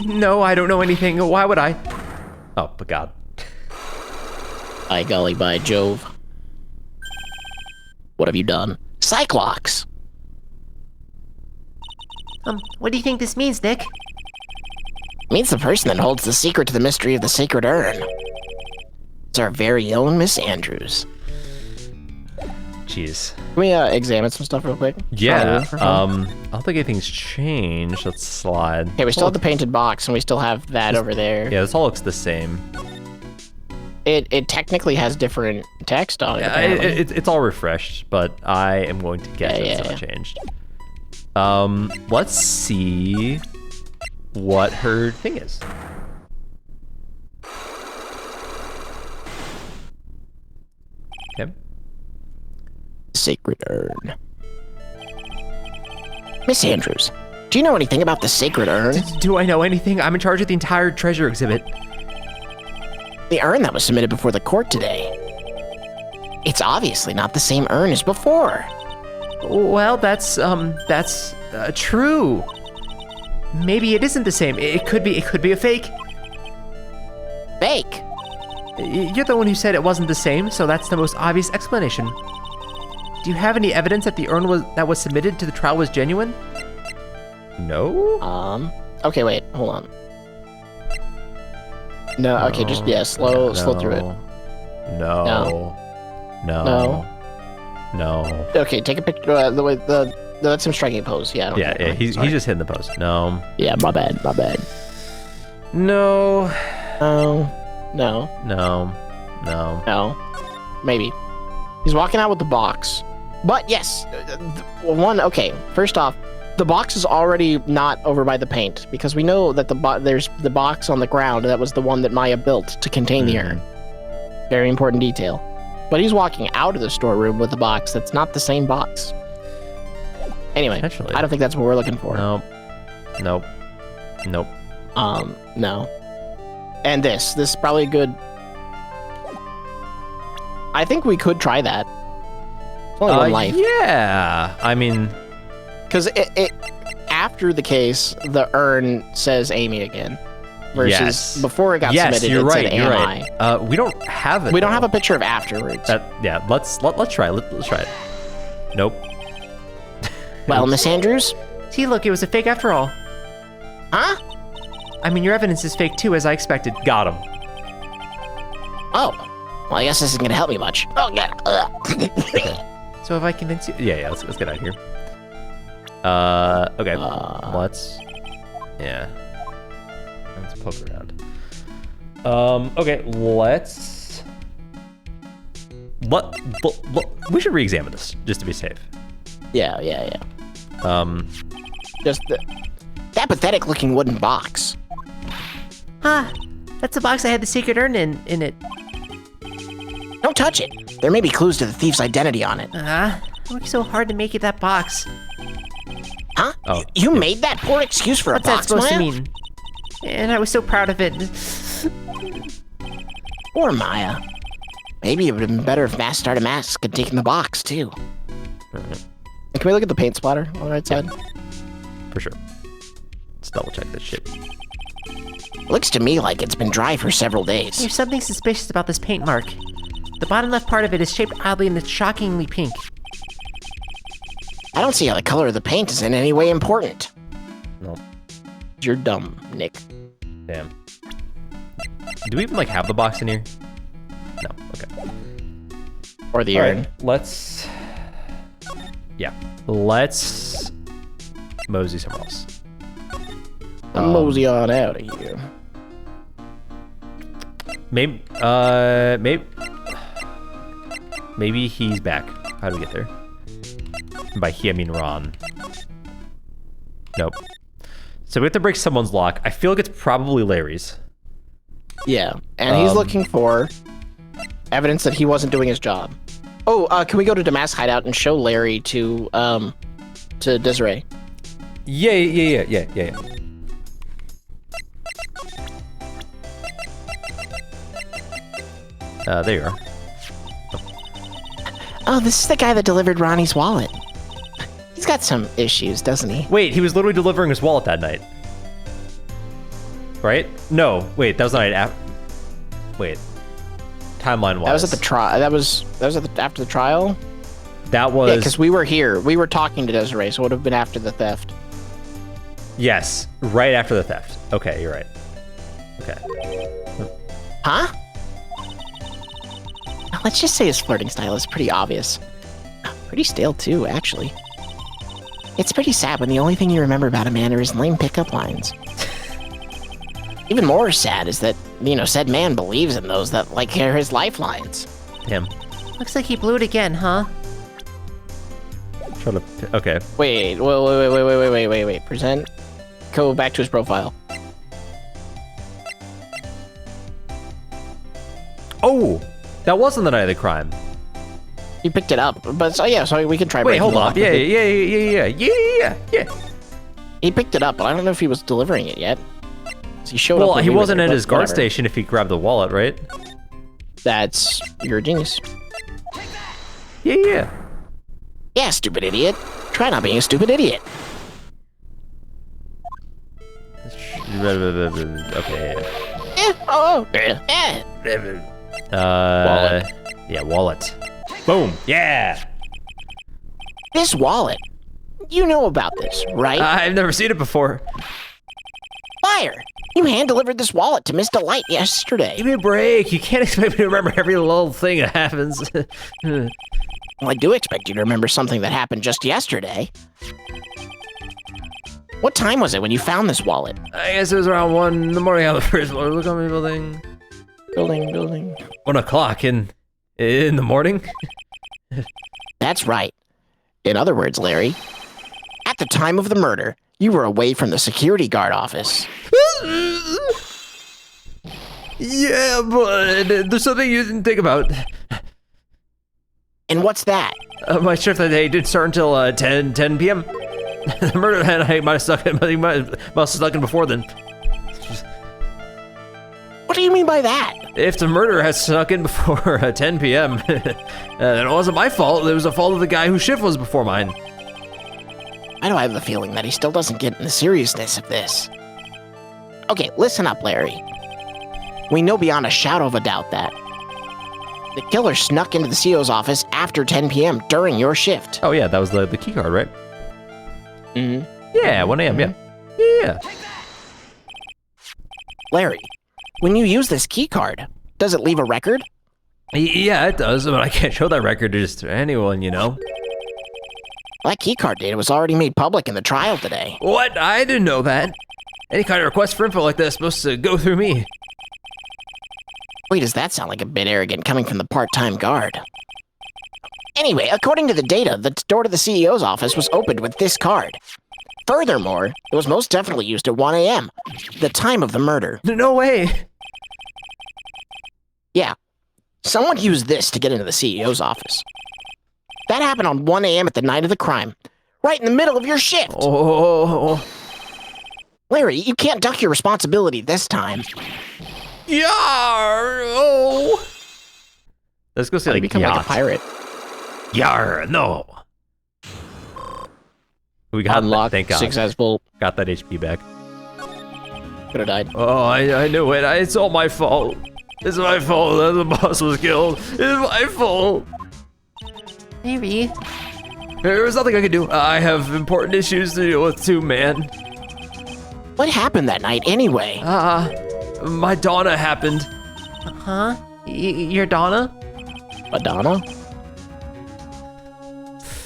No, I don't know anything. Why would I? Oh, but God. By golly, by Jove. What have you done? Cyclops! What do you think this means, Nick? Means the person that holds the secret to the mystery of the sacred urn. It's our very own Miss Andrews. Jeez. Can we examine some stuff real quick? Yeah, I don't think anything's changed. Let's slide. Okay, we still have the painted box, and we still have that over there. Yeah, this all looks the same. It technically has different text on it. Yeah, it's all refreshed, but I am going to guess it's not changed. Let's see what her thing is. Okay. Sacred urn. Miss Andrews, do you know anything about the sacred urn? Do I know anything? I'm in charge of the entire treasure exhibit. The urn that was submitted before the court today. It's obviously not the same urn as before. Well, that's true. Maybe it isn't the same. It could be a fake. Fake? You're the one who said it wasn't the same, so that's the most obvious explanation. Do you have any evidence that the urn that was submitted to the trial was genuine? No? Okay, wait, hold on. No, okay, just, slow through it. No. Okay, take a picture, that's him striking a pose, yeah. He's just hitting the pose. No. Yeah, my bad. No. No. Maybe. He's walking out with the box. But yes, okay, first off, the box is already not over by the paint, because we know that there's the box on the ground that was the one that Maya built to contain the urn. Very important detail. But he's walking out of the storeroom with a box that's not the same box. Anyway, I don't think that's what we're looking for. Nope. No. And this is probably a good... I think we could try that. It's only one life. Yeah, I mean... Because after the case, the urn says Amy again. Versus before it got submitted, you're it right, said you're Anna. right. We don't have it. We don't have a picture of afterwards. Let's try. Let's try it. Nope. Well, Miss Andrews? See, look, it was a fake after all. Huh? I mean, your evidence is fake too, as I expected. Got him. Oh. Well, I guess this isn't going to help me much. Oh, God. So if I convince you... Yeah, let's get out of here. Okay. Let's poke around. Okay, let's... We should re-examine this, just to be safe. Yeah. Just that pathetic-looking wooden box. That's the box that had the secret urn in it. Don't touch it. There may be clues to the thief's identity on it. I worked so hard to make it that box. Huh? Oh, you made that poor excuse for What's a box, that supposed Maya? to mean? And I was so proud of it. Poor Maya. Maybe it would have been better if Master Started Mask had taken the box, too. Right. Can we look at the paint splatter on the right side? For sure. Let's double check this shit. Looks to me like it's been dry for several days. There's something suspicious about this paint mark. The bottom left part of it is shaped oddly and it's shockingly pink. I don't see how the color of the paint is in any way important. No. You're dumb, Nick. Damn. Do we even, have the box in here? No. Okay. Or the urn. Right, let's... Yeah. Let's... mosey somewhere else. Mosey on out of here. Maybe he's back. How do we get there? And by he, I mean Ron. Nope. So we have to break someone's lock. I feel like it's probably Larry's. Yeah, and he's looking for evidence that he wasn't doing his job. Oh, can we go to Damask hideout and show Larry to Desiree? Yeah. There you are. Oh, this is the guy that delivered Ronnie's wallet. He's got some issues, doesn't he? Wait, he was literally delivering his wallet that night. Right? No, wait, that was not wait. Timeline-wise. That was at the trial. That was after the trial? That was... Yeah, because we were here. We were talking to Desiree, so it would have been after the theft. Yes, right after the theft. Okay, you're right. Okay. Huh? Let's just say his flirting style is pretty obvious. Pretty stale, too, actually. It's pretty sad when the only thing you remember about a man are his lame pickup lines. Even more sad is that, said man believes in those that, are his lifelines. Him. Looks like he blew it again, huh? Trying to... Okay. Wait. Present. Go back to his profile. Oh! That wasn't the night of the crime. You picked it up, but so we can try. Wait, hold on. Lock with it. Yeah. He picked it up, but I don't know if he was delivering it yet. He showed up. Well, when he we were wasn't there, at but his guard whatever. station if he grabbed the wallet, right? You're a genius. Yeah. Yeah, stupid idiot. Try not being a stupid idiot. Okay. Wallet. Yeah, wallet. Boom. Yeah. This wallet. You know about this, right? I've never seen it before. Liar! You hand-delivered this wallet to Miss Delight yesterday. Give me a break. You can't expect me to remember every little thing that happens. Well, I do expect you to remember something that happened just yesterday. What time was it when you found this wallet? I guess it was around 1 in the morning on the first floor. Look at me building. Building. 1 o'clock in the morning. That's right. In other words, Larry, at the time of the murder, you were away from the security guard office. Yeah, but there's something you didn't think about. And what's that? My shift that day didn't start until 10 p.m. The murder that I might have snuck in before then. What do you mean by that? If the murderer had snuck in before 10 p.m., then it wasn't my fault. It was the fault of the guy whose shift was before mine. I do have the feeling that he still doesn't get the seriousness of this. Okay, listen up, Larry. We know beyond a shadow of a doubt that the killer snuck into the CO's office after 10 p.m. during your shift. Oh yeah, that was the key card, right? Mm-hmm. Yeah, 1 a.m., yeah. Larry, when you use this key card, does it leave a record? Yeah, it does, but I can't show that record to just anyone, Well, that key card data was already made public in the trial today. What? I didn't know that. Any kind of request for info like that is supposed to go through me. Wait, does that sound like a bit arrogant coming from the part-time guard? Anyway, according to the data, the door to the CEO's office was opened with this card. Furthermore, it was most definitely used at 1 a.m., the time of the murder. No way. Yeah, someone used this to get into the CEO's office. That happened on 1 a.m. at the night of the crime, right in the middle of your shift. Oh. Larry, you can't duck your responsibility this time. Yar! Oh. Let's go see You like become like a pirate. Yar! No. We got Unlocked, that. Thank God. successful. Got that HP back. Could have died. Oh, I knew it. It's all my fault. It's my fault that the boss was killed. It's my fault. Maybe. There was nothing I could do. I have important issues to deal with too, man. What happened that night anyway? My Donna happened. Huh? Your Donna? Madonna?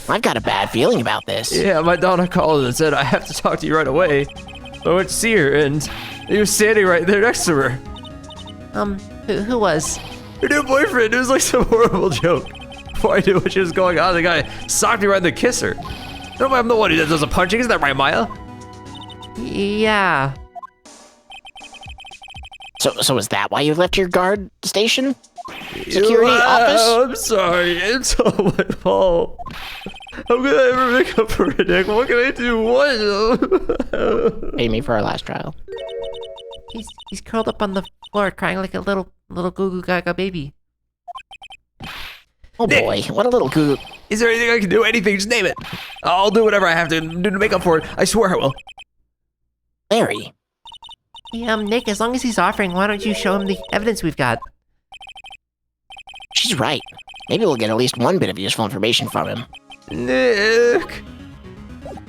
I've got a bad feeling about this. Yeah, my Donna called and said, I have to talk to you right away. I went to see her, and he was standing right there next to her. Who was? Her new boyfriend. It was like some horrible joke. Before I knew what was going on, the guy socked me right in the kisser. No, I'm the one who does the punching. Isn't that right, Maya? Yeah. So is that why you left your guard station? Security office? I'm sorry. It's all my fault. How could I ever make up for it, Nick? What can I do? What? Pay me for our last trial. He's curled up on the floor crying like a little goo goo gaga baby. Oh Nick. boy, what a little goop. Is there anything I can do? Anything, just name it. I'll do whatever I have to do to make up for it. I swear I will. Larry. Hey, Nick, as long as he's offering, why don't you show him the evidence we've got? She's right. Maybe we'll get at least one bit of useful information from him. Nick.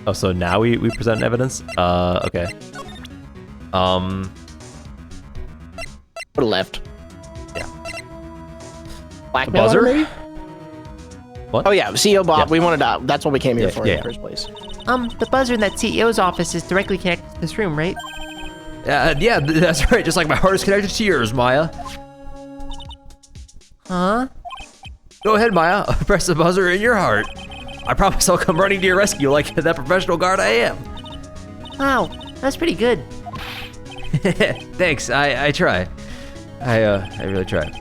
Oh, so now we present evidence? Okay. Go to left. Yeah. Black Buzzer? maybe? What? Oh yeah, CEO Bob. Yeah. We wanted to. That's what we came here Yeah, for in yeah. the first place. The buzzer in that CEO's office is directly connected to this room, right? Yeah, that's right. Just like my heart is connected to yours, Maya. Huh? Go ahead, Maya. Press the buzzer in your heart. I promise I'll come running to your rescue like that professional guard I am. Wow, that's pretty good. Thanks. I try. I really try.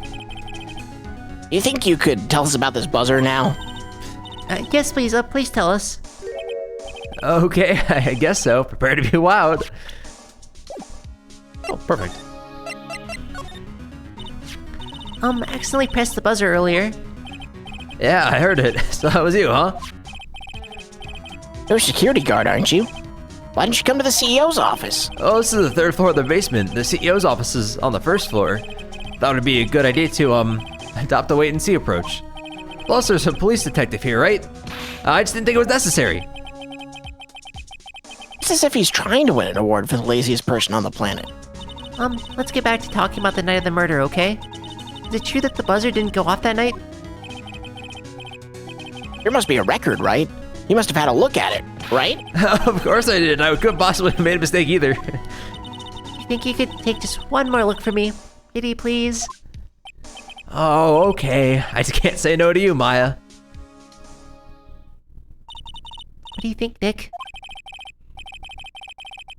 You think you could tell us about this buzzer now? Yes, please. Please tell us. Okay, I guess so. Prepare to be wowed. Oh, perfect. Accidentally pressed the buzzer earlier. Yeah, I heard it. So that was you, huh? You're a security guard, aren't you? Why didn't you come to the CEO's office? Oh, this is the third floor of the basement. The CEO's office is on the first floor. Thought it'd be a good idea to, adopt a wait-and-see approach. Plus, there's a police detective here, right? I just didn't think it was necessary. It's as if he's trying to win an award for the laziest person on the planet. Let's get back to talking about the night of the murder, okay? Is it true that the buzzer didn't go off that night? There must be a record, right? You must have had a look at it, right? Of course I did. I couldn't possibly have made a mistake either. You think you could take just one more look for me? Kitty, please? Oh, okay. I just can't say no to you, Maya. What do you think, Nick?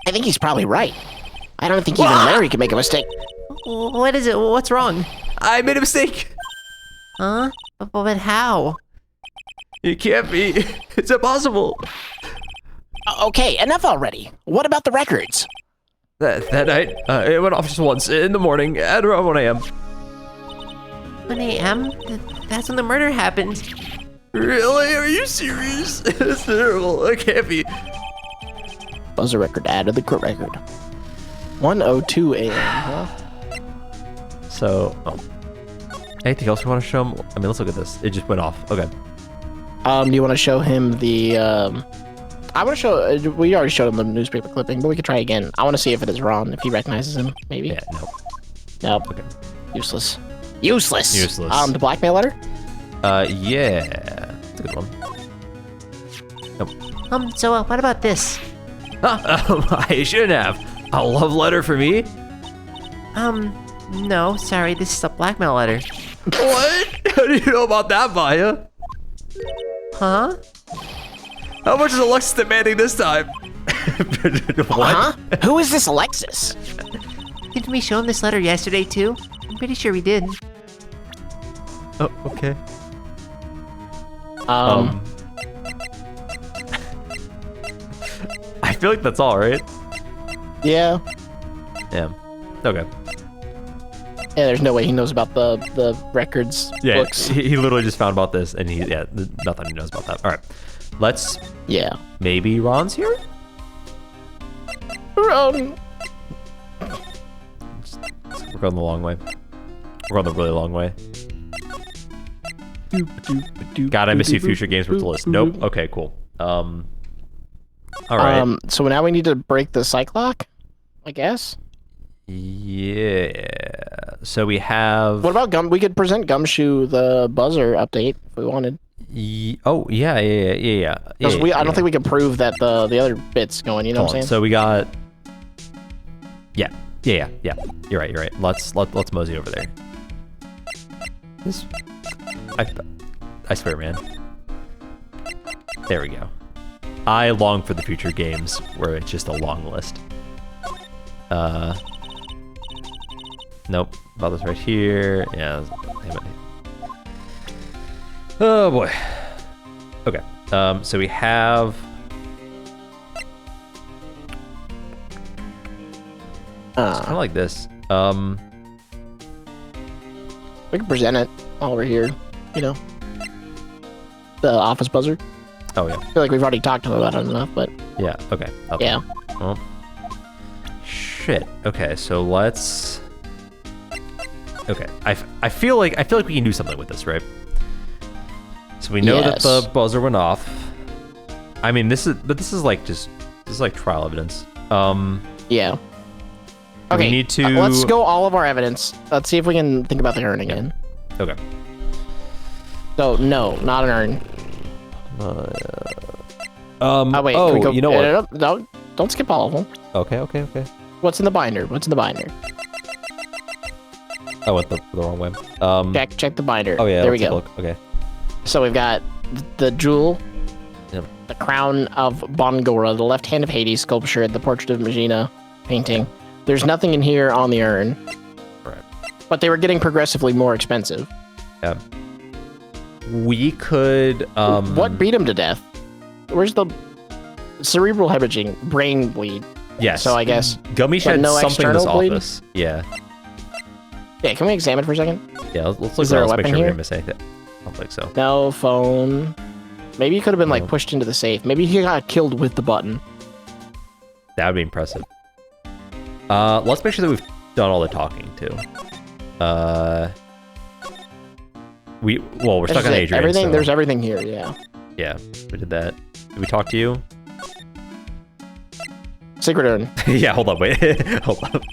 I think he's probably right. I don't think even Larry can make a mistake. What is it? What's wrong? I made a mistake. Huh? But how? It can't be. It's impossible. Okay, enough already. What about the records? That night, it went off just once in the morning at around 1 a.m. 1 a.m.? That's when the murder happened. Really? Are you serious? It's terrible. It can't be. Buzzer record added the court record. 1:02 a.m. Huh? So, anything else we want to show him? I mean, let's look at this. It just went off. Okay. Do you want to show him the? I want to show. We already showed him the newspaper clipping, but we could try again. I want to see if it is Ron, if he recognizes him. Maybe. Yeah. No. Nope. Okay. Useless. Useless. Useless. The blackmail letter. Yeah. That's a good one. Nope. So what about this? I shouldn't have. A love letter for me? No, sorry, this is a blackmail letter. What? How do you know about that, Maya? Huh? How much is Alexis demanding this time? What? Huh? Who is this Alexis? Didn't we show him this letter yesterday, too? I'm pretty sure we did. Oh, okay. I feel like that's all, right? Yeah. Yeah. Okay. Yeah, there's no way he knows about the records Yeah, books. he literally just found about this, and nothing he knows about that. All right, let's. Yeah. Maybe Ron's here. Ron. We're going the long way. We're going the really long way. God, I miss you. Future games with the list. Nope. Okay, cool. All right. So now we need to break the cyclock, I guess. Yeah. So we have. What about Gum? We could present Gumshoe the buzzer update if we wanted. Oh yeah. Because I don't think we can prove that the other bit's going. You know what I'm saying? So we got. Yeah. You're right. Let's mosey over there. This. I swear, man. There we go. I long for the future games where it's just a long list. Nope. About this right here. Yeah. Damn it. Oh boy. Okay. So we have. It's kind of like this. We can present it while we're here. You know. the office buzzer. Oh, yeah. I feel like we've already talked to him about it enough, but Yeah, okay. yeah. Well, shit. Okay, so let's... Okay, I feel like we can do something with this, right? So we know that the buzzer went off. I mean, this is like trial evidence. Yeah. Okay, we need to... let's go all of our evidence. Let's see if we can think about the urn again. Okay. So, no, not an urn. Oh, wait, can we go, you know what? Don't skip all of them. Okay. What's in the binder? I went the wrong way. Check the binder. Oh, yeah, there we let's go. take a look. Okay. So we've got the jewel, Yep. the crown of Bongora, the left hand of Hades sculpture, the portrait of Magina painting. There's nothing in here on the urn. Right. But they were getting progressively more expensive. Yeah. We could, What beat him to death? Where's the cerebral hemorrhaging, brain bleed? Yes. So I guess... Gummy shed no something in this external bleed? office. Yeah. Yeah, can we examine for a second? Yeah, let's look Is there a around, let's make weapon sure we here? didn't miss anything. I don't think so. No phone. Maybe he could have been, like, No. pushed into the safe. Maybe he got killed with the button. That would be impressive. Let's make sure that we've done all the talking, too. We're stuck on Adrian, Everything, so... There's everything here, yeah. Yeah, we did that. Did we talk to you? Secret urn. Yeah, hold up, wait. Hold up.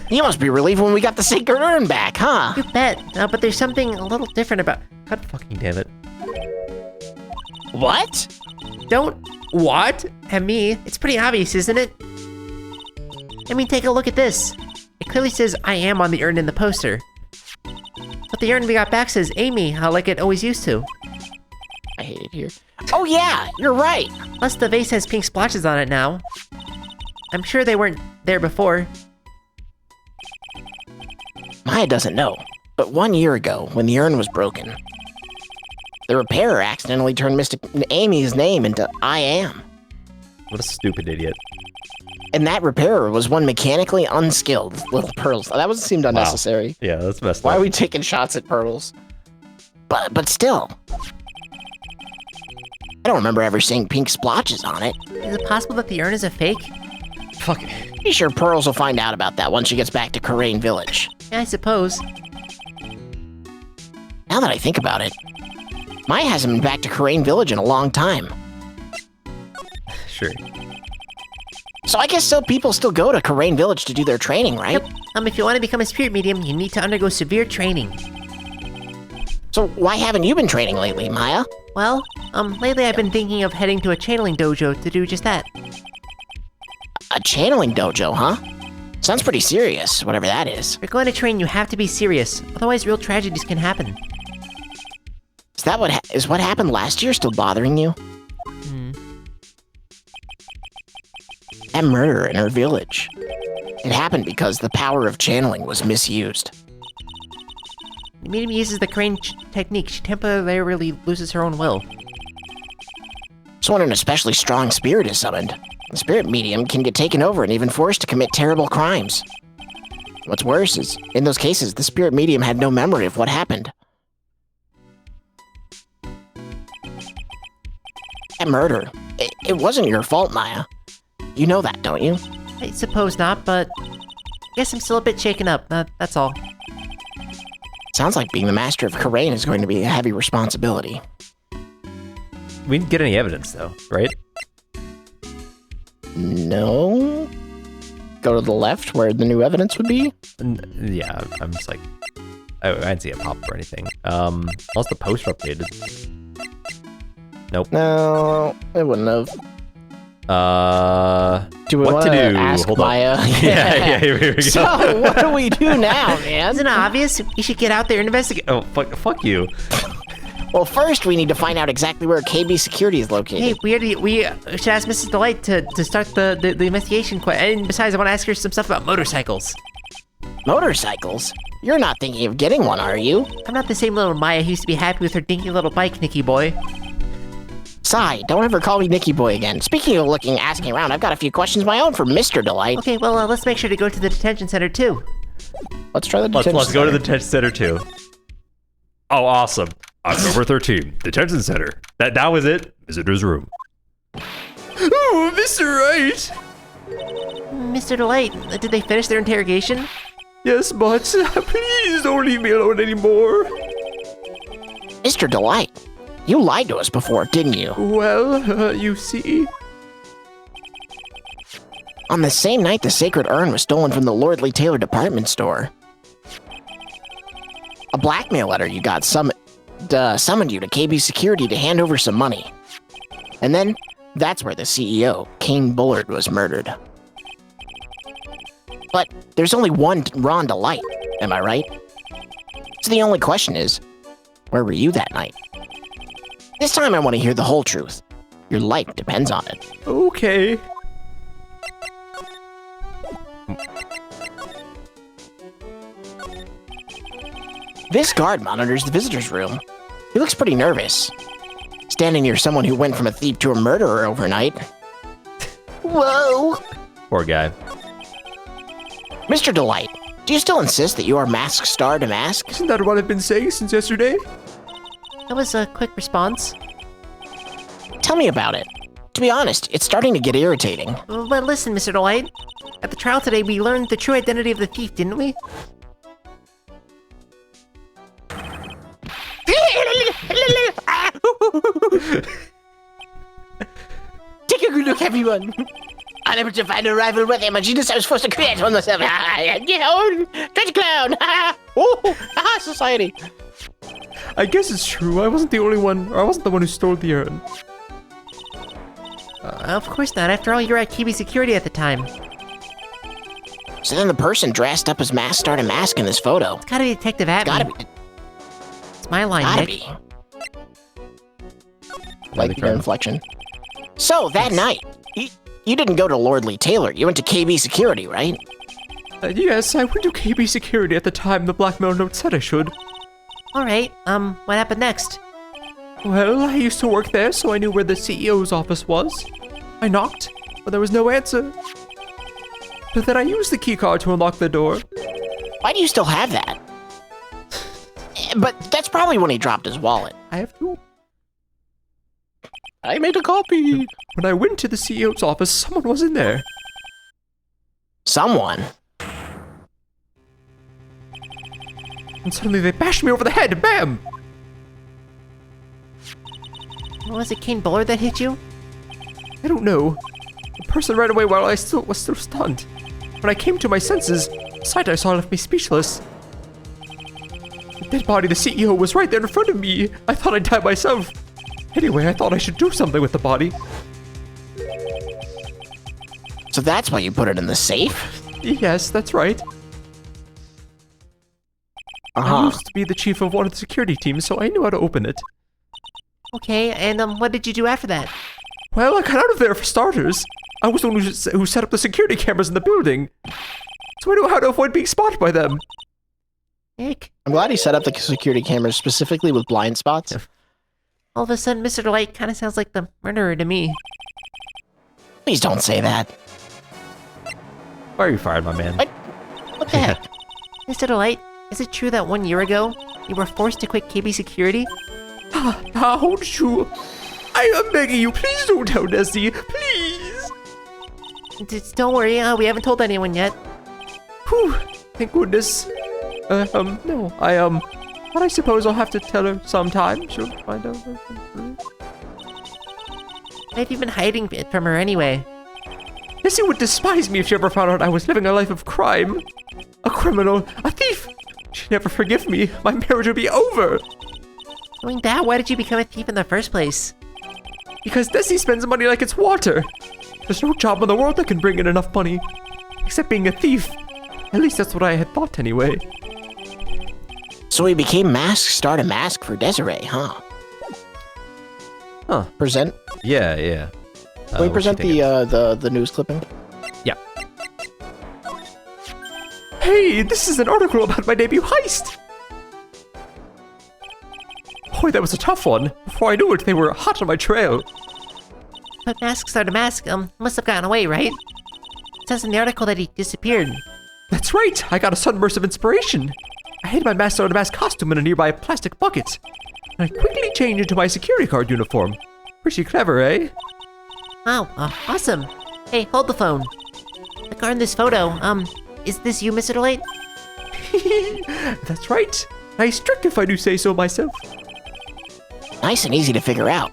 You must be relieved when we got the secret urn back, huh? You bet. But there's something a little different about... God fucking damn it. What? Don't... What? At me? It's pretty obvious, isn't it? I mean, take a look at this. It clearly says I am on the urn in the poster. But the urn we got back says Amy, like it always used to. I hate it here. Oh yeah, you're right. Plus the vase has pink splotches on it now. I'm sure they weren't there before. Maya doesn't know, but 1 year ago, when the urn was broken, the repairer accidentally turned Mystic Amy's name into I Am. What a stupid idiot. And that repairer was one mechanically unskilled little Pearls. That seemed unnecessary. Yeah, that's messed Why up. are we taking shots at Pearls? But still. I don't remember ever seeing pink splotches on it. Is it possible that the urn is a fake? Fuck it. Pretty sure Pearls will find out about that once she gets back to Karain Village. Yeah, I suppose. Now that I think about it, Maya hasn't been back to Karain Village in a long time. Sure. So I guess people still go to Karain Village to do their training, right? Yep. If you want to become a spirit medium, you need to undergo severe training. So why haven't you been training lately, Maya? Well, lately I've been thinking of heading to a channeling dojo to do just that. A channeling dojo, huh? Sounds pretty serious, whatever that is. If you're going to train, you have to be serious. Otherwise, real tragedies can happen. Is that what happened last year still bothering you? That murder in her village. It happened because the power of channeling was misused. The medium uses the crane technique. She temporarily loses her own will. So when an especially strong spirit is summoned, the spirit medium can get taken over and even forced to commit terrible crimes. What's worse is, in those cases, the spirit medium had no memory of what happened. That murder, it wasn't your fault, Maya. You know that, don't you? I suppose not, but... I guess I'm still a bit shaken up, that's all. Sounds like being the master of Karain is going to be a heavy responsibility. We didn't get any evidence, though, right? No. Go to the left where the new evidence would be. Yeah, I'm just like... I didn't see a pop or anything. Unless the poster updated. Nope. No, it wouldn't have. Do we what want to to do? ask Hold on. Maya? Yeah, here we go. So, what do we do now, man? Isn't it obvious? We should get out there and investigate. Oh, fuck you. Well, first we need to find out exactly where KB Security is located. Hey, we should ask Mrs. Delight to start the investigation. And besides, I want to ask her some stuff about motorcycles. Motorcycles? You're not thinking of getting one, are you? I'm not the same little Maya who used to be happy with her dinky little bike, Nicky boy. Sigh, don't ever call me Nicky Boy again. Speaking of asking around, I've got a few questions of my own for Mr. Delight. Okay, well, let's make sure to go to the detention center, too. Let's try the detention Let's go to the center. detention center, too. Oh, awesome. October 13th, detention center. That was it. Visitor's room. Oh, Mr. Wright. Mr. Delight, did they finish their interrogation? Yes, but please don't leave me alone anymore. Mr. Delight, you lied to us before, didn't you? Well, you see. On the same night the sacred urn was stolen from the Lordly Taylor department store, a blackmail letter you got summoned you to KB Security to hand over some money. And then, that's where the CEO, King Bullard, was murdered. But there's only one Ron Delight, am I right? So the only question is, where were you that night? This time I want to hear the whole truth. Your life depends on it. Okay. This guard monitors the visitor's room. He looks pretty nervous. Standing near someone who went from a thief to a murderer overnight. Whoa! Poor guy. Mr. Delight, do you still insist that you are mask star to mask? Isn't that what I've been saying since yesterday? That was a quick response. Tell me about it. To be honest, it's starting to get irritating. But listen, Mr. Delight. At the trial today, we learned the true identity of the thief, didn't we? Take a good look, everyone. Unable to find a rival with him, and she decided I was forced to create one myself. Trench clown! Society. I guess it's true. I wasn't the only one, or I wasn't the one who stole the urn. Of course not. After all, you were at KB Security at the time. So then the person dressed up as mask star to mask in this photo. It's gotta be Detective Abby. Gotta be. It's my line, Gotta Nick. be. Like your inflection. So that night, you didn't go to Lordly Taylor. You went to KB Security, right? Yes, I went to KB Security at the time the blackmail note said I should. Alright, what happened next? Well, I used to work there, so I knew where the CEO's office was. I knocked, but there was no answer. But then I used the keycard to unlock the door. Why do you still have that? But that's probably when he dropped his wallet. I have to. I made a copy. When I went to the CEO's office, someone was in there. Someone? And suddenly they bashed me over the head, bam! Was it King Bullard that hit you? I don't know. The person ran away while I was still stunned. When I came to my senses, the sight I saw left me speechless. The dead body of the CEO was right there in front of me. I thought I'd die myself. Anyway, I thought I should do something with the body. So that's why you put it in the safe? Yes, that's right. I used to be the chief of one of the security teams, so I knew how to open it. Okay, and what did you do after that? Well, I got out of there for starters. I was the one who set up the security cameras in the building. So I knew how to avoid being spotted by them. Nick? I'm glad he set up the security cameras specifically with blind spots. All of a sudden, Mr. Delight kind of sounds like the murderer to me. Please don't say that. Why are you fired, my man? What the heck? Mr. Delight, is it true that 1 year ago, you were forced to quit KB Security? How did you? I am begging you, please don't tell Nessie, please. Don't worry, we haven't told anyone yet. Whew, thank goodness. No, but I suppose I'll have to tell her sometime. She'll find out. Why have you been hiding it from her anyway? Nessie would despise me if she ever found out I was living a life of crime. A criminal, a thief. She'd never forgive me. My marriage would be over. Knowing that, why did you become a thief in the first place? Because Nessie spends money like it's water. There's no job in the world that can bring in enough money. Except being a thief. At least that's what I had thought anyway. So he became mask star to mask for Desiree, huh? Huh. Present. Yeah. Can we present the news clipping? Yeah. Hey, this is an article about my debut heist. Boy, that was a tough one. Before I knew it, they were hot on my trail. But Mask Star to Mask, must have gotten away, right? It says in the article that he disappeared. That's right, I got a sudden burst of inspiration. I hid my Mask Star to Mask costume in a nearby plastic bucket. I quickly changed into my security guard uniform. Pretty clever, eh? Oh, awesome. Hey, hold the phone. Regarding this photo, is this you, Mr. Delight? That's right. Nice trick if I do say so myself. Nice and easy to figure out.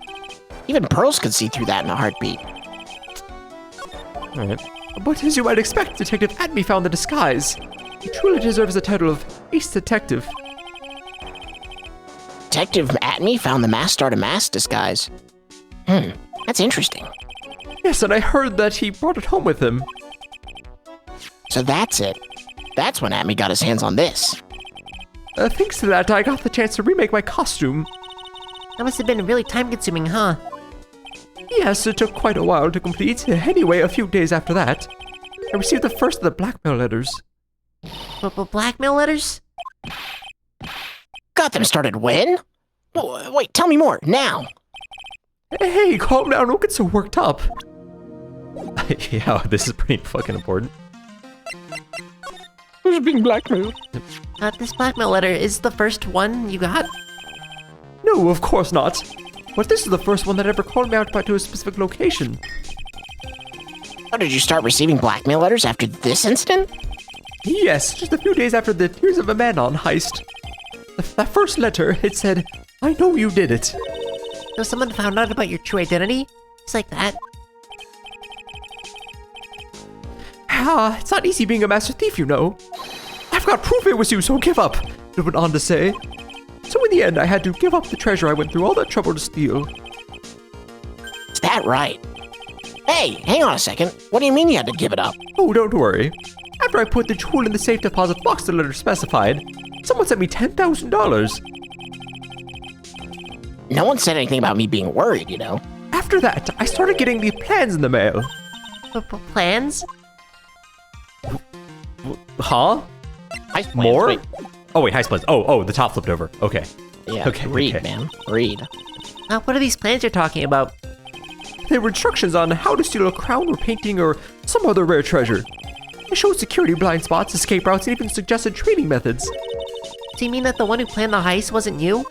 Even Pearls could see through that in a heartbeat. Alright. But as you might expect, Detective Atme found the disguise. He truly deserves the title of Ace Detective. Detective Atme found the masked Star to Mask disguise. That's interesting. Yes, and I heard that he brought it home with him. So that's it. That's when Atme got his hands on this. Thanks to that, I got the chance to remake my costume. That must have been really time-consuming, huh? Yes, it took quite a while to complete. Anyway, a few days after that, I received the first of the blackmail letters. Blackmail letters? Got them started when? Oh, wait, tell me more, now. Hey, calm down, don't get so worked up. Yeah, this is pretty fucking important. Who's being blackmailed? This blackmail letter is the first one you got? No, of course not. But this is the first one that ever called me out to a specific location. How did you start receiving blackmail letters after this incident? Yes, just a few days after the Tears of a Manon heist. That first letter, it said, I know you did it. So someone found out about your true identity? Just like that? It's not easy being a master thief, you know. I've got proof it was you, so give up, it went on to say. So in the end, I had to give up the treasure I went through all that trouble to steal. Is that right? Hey, hang on a second. What do you mean you had to give it up? Oh, don't worry. After I put the jewel in the safe deposit box the letter specified, someone sent me $10,000. No one said anything about me being worried, you know. After that, I started getting the plans in the mail. Plans? Huh? Heist plans, More? wait. Oh wait, heist plans. Oh, the top flipped over. Okay. Yeah, Okay, read, okay. man. Read. What are these plans you're talking about? They were instructions on how to steal a crown or painting or some other rare treasure. It showed security blind spots, escape routes, and even suggested training methods. Do you mean that the one who planned the heist wasn't you?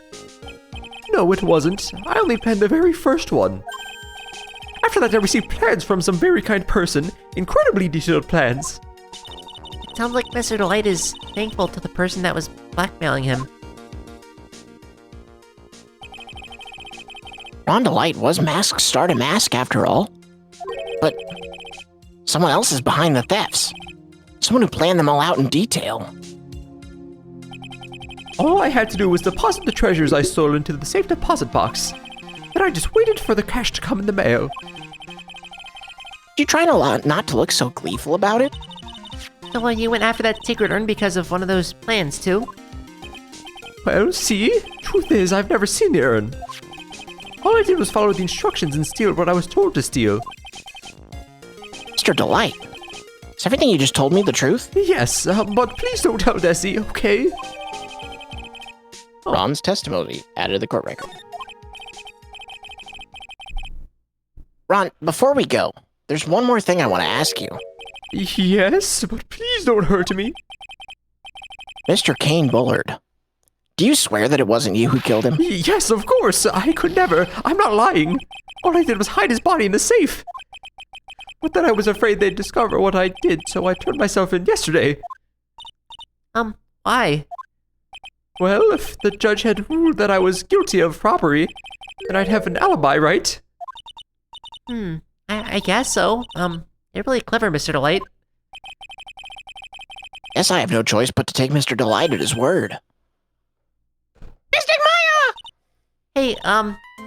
No, it wasn't. I only planned the very first one. After that, I received plans from some very kind person. Incredibly detailed plans. It sounds like Mr. Delight is thankful to the person that was blackmailing him. Ron Delight was masked Star to Mask after all. But someone else is behind the thefts. Someone who planned them all out in detail. All I had to do was deposit the treasures I stole into the safe deposit box. Then I just waited for the cash to come in the mail. You try not to look so gleeful about it? So you went after that secret urn because of one of those plans, too? Well, see? Truth is, I've never seen the urn. All I did was follow the instructions and steal what I was told to steal. Mr. Delight, is everything you just told me the truth? Yes, but please don't tell Desi, okay? Ron's testimony added to the court record. Ron, before we go, there's one more thing I want to ask you. Yes, but please don't hurt me. Mr. Kane Bullard, do you swear that it wasn't you who killed him? Yes, of course. I could never. I'm not lying. All I did was hide his body in the safe. But then I was afraid they'd discover what I did, so I turned myself in yesterday. Why? Well, if the judge had ruled that I was guilty of robbery, then I'd have an alibi, right? I guess so. You're really clever, Mr. Delight. Guess I have no choice but to take Mr. Delight at his word. Mr. Maya! Hey,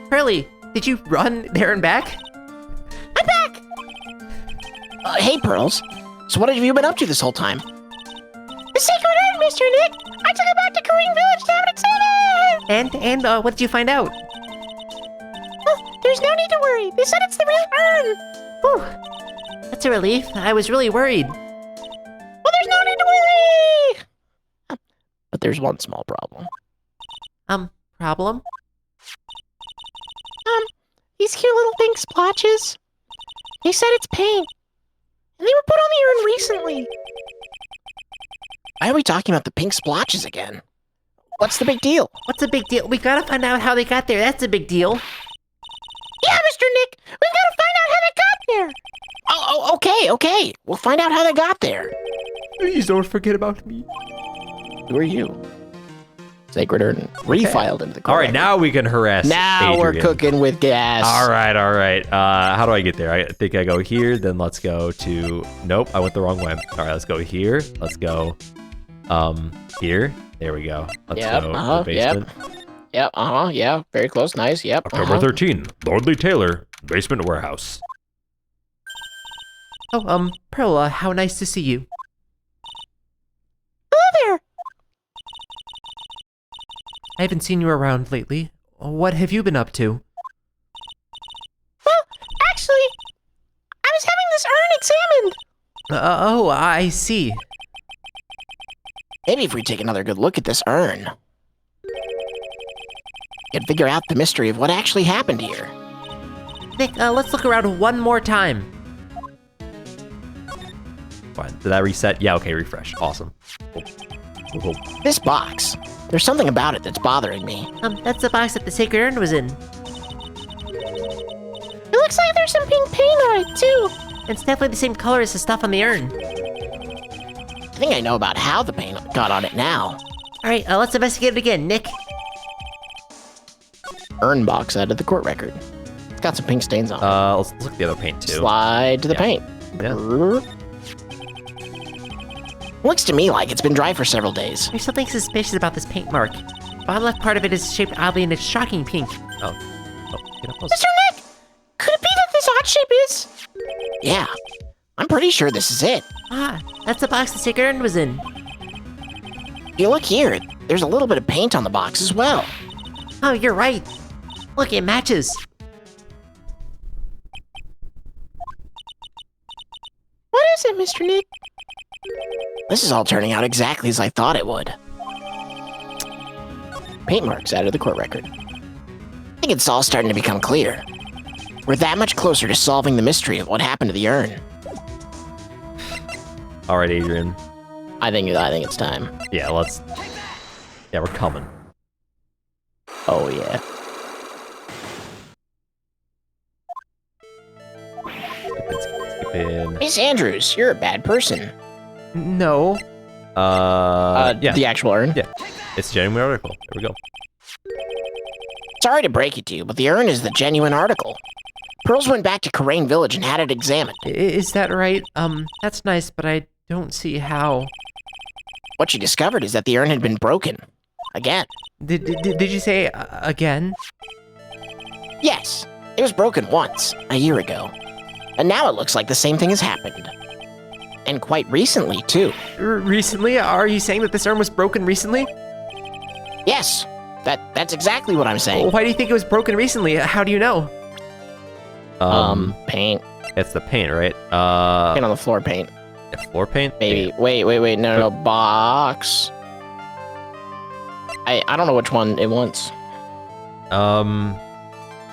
Pearly, did you run there and back? I'm back! Hey, Pearls. So what have you been up to this whole time? The secret urn, Mr. Nick! I took it back to Korean Village to have it examined! And what did you find out? Oh, there's no need to worry. They said it's the real urn! Whew. That's a relief. I was really worried. Well, there's no need to worry! But there's one small problem. Problem? These cute little pink splotches. They said it's paint. And they were put on the urn recently. Why are we talking about the pink splotches again? What's the big deal? What's the big deal? We gotta find out how they got there. That's a big deal. Yeah, Mr. Nick, we've got to find out how they got there. Oh, okay. We'll find out how they got there. Please don't forget about me. Who are you? Sacred Urn. Refiled into the All right, correct. now we can harass Now we're Adrian. cooking with gas. All right. How do I get there? I think I go here, then let's go to... Nope, I went the wrong way. All right, let's go here. Let's go here. There we go. Let's Yep, go uh-huh, to the basement. Yep, yeah. Very close, nice, yep. October 13, Lordly Taylor, basement warehouse. Oh, Pearl, how nice to see you. Hello there. I haven't seen you around lately. What have you been up to? Well, actually, I was having this urn examined. Oh, I see. Maybe if we take another good look at this urn, you'd figure out the mystery of what actually happened here. Nick, let's look around one more time. Fine. Did I reset? Yeah, okay, refresh. Awesome. Cool. This box, there's something about it that's bothering me. That's the box that the sacred urn was in. It looks like there's some pink paint on it, too. It's definitely the same color as the stuff on the urn. I think I know about how the paint got on it now. Alright, let's investigate it again, Nick. Urn box out of the court record. It's got some pink stains on it. Let's look at the other paint too. Slide to the Yeah. paint. Yeah. Looks to me like it's been dry for several days. There's something suspicious about this paint mark. The bottom left part of it is shaped oddly and it's shocking pink. Oh, get up close. Mr. Nick, could it be that this odd shape is? Yeah, I'm pretty sure this is it. Ah, that's the box the sacred urn was in. You look here, there's a little bit of paint on the box as well. Oh, you're right. Look, it matches. What is it, Mr. Nick? This is all turning out exactly as I thought it would. Paint marks out of the court record. I think it's all starting to become clear. We're that much closer to solving the mystery of what happened to the urn. All right, Adrian. I think it's time. Yeah, Yeah, we're coming. Oh, yeah. Skip in. Miss Andrews, you're a bad person. No. Yeah. The actual urn? Yeah. It's a genuine article. There we go. Sorry to break it to you, but the urn is the genuine article. Pearls went back to Karain Village and had it examined. Is that right? That's nice, but I don't see how. What she discovered is that the urn had been broken. Again. Did you say again? Yes, it was broken once, a year ago. And now it looks like the same thing has happened. And quite recently, too. Recently? Are you saying that this urn was broken recently? Yes, that's exactly what I'm saying. Why do you think it was broken recently? How do you know? Paint. It's the paint, right? Paint on the floor paint. Yeah, floor paint. Maybe. Wait. No. Box. I don't know which one it wants.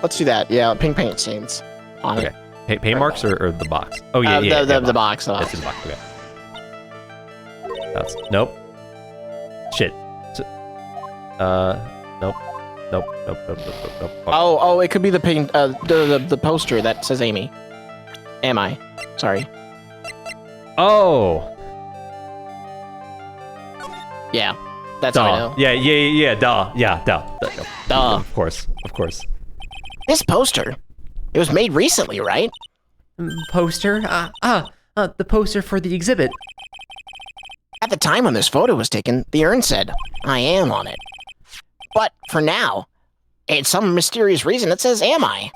Let's do that. Yeah, pink paint stains on Okay. it. Paint marks or the box? Oh yeah, The box. The It's box. in the box. Okay. That's nope. Shit. Nope. Fuck. Oh, it could be the paint. The poster that says Amy. Am I? Sorry. Oh. Yeah, that's how I Duh. know. Yeah. Duh. Yeah. Duh. Duh. Of course. This poster, it was made recently, right? Poster? The poster for the exhibit. At the time when this photo was taken, the urn said, I am on it. But for now, it's some mysterious reason it says, am I?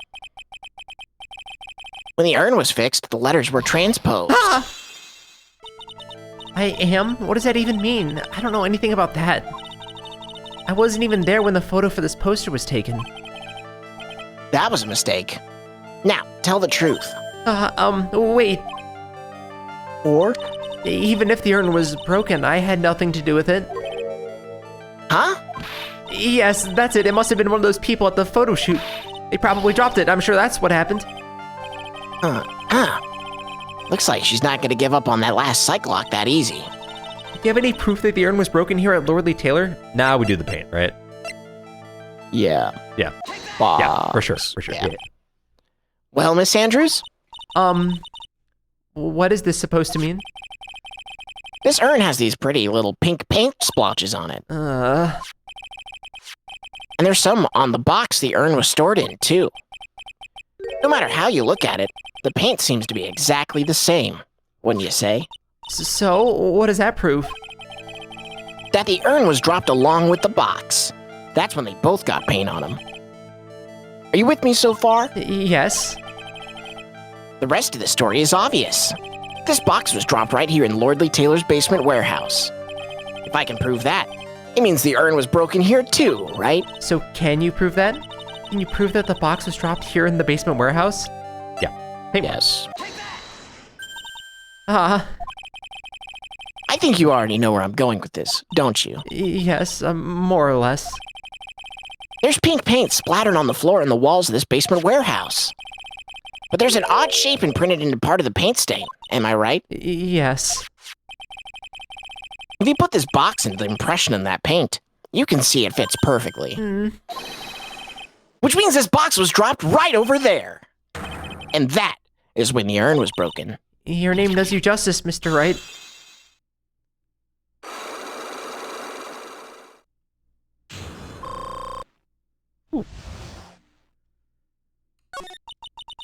When the urn was fixed, the letters were transposed. I am? What does that even mean? I don't know anything about that. I wasn't even there when the photo for this poster was taken. That was a mistake. Now, tell the truth. Wait. Or, Even if the urn was broken, I had nothing to do with it. huh? Yes, that's it. It must have been one of those people at the photo shoot. They probably dropped it. I'm sure that's what happened. Looks like she's not gonna give up on that last psych lock that easy. you have any proof that the urn was broken here at Lordly Taylor? Nah, we do the paint, right? Yeah. Yeah. Box. Yeah, for sure. Yeah. Yeah. Well, Miss Andrews, What is this supposed to mean? this urn has these pretty little pink paint splotches on it. Uh, And there's some on the box the urn was stored in, too. No matter how you look at it, the paint seems to be exactly the same, wouldn't you say? so what does that prove? That the urn was dropped along with the box. That's when they both got paint on them. Are you with me so far? Yes. The rest of the story is obvious. This box was dropped right here in Lordly Taylor's basement warehouse. If I can prove that, it means the urn was broken here too, right? So can you prove that? Can you prove that the box was dropped here in the basement warehouse? Yeah. Paint. Yes. Ah, I think you already know where I'm going with this, don't you? yes, more or less. There's pink paint splattered on the floor and the walls of this basement warehouse. But there's an odd shape imprinted into part of the paint stain, am I right? Yes. If you put this box into the impression in that paint, you can see it fits perfectly. Which means this box was dropped right over there. And that is when the urn was broken. Your name does you justice, Mr. Wright.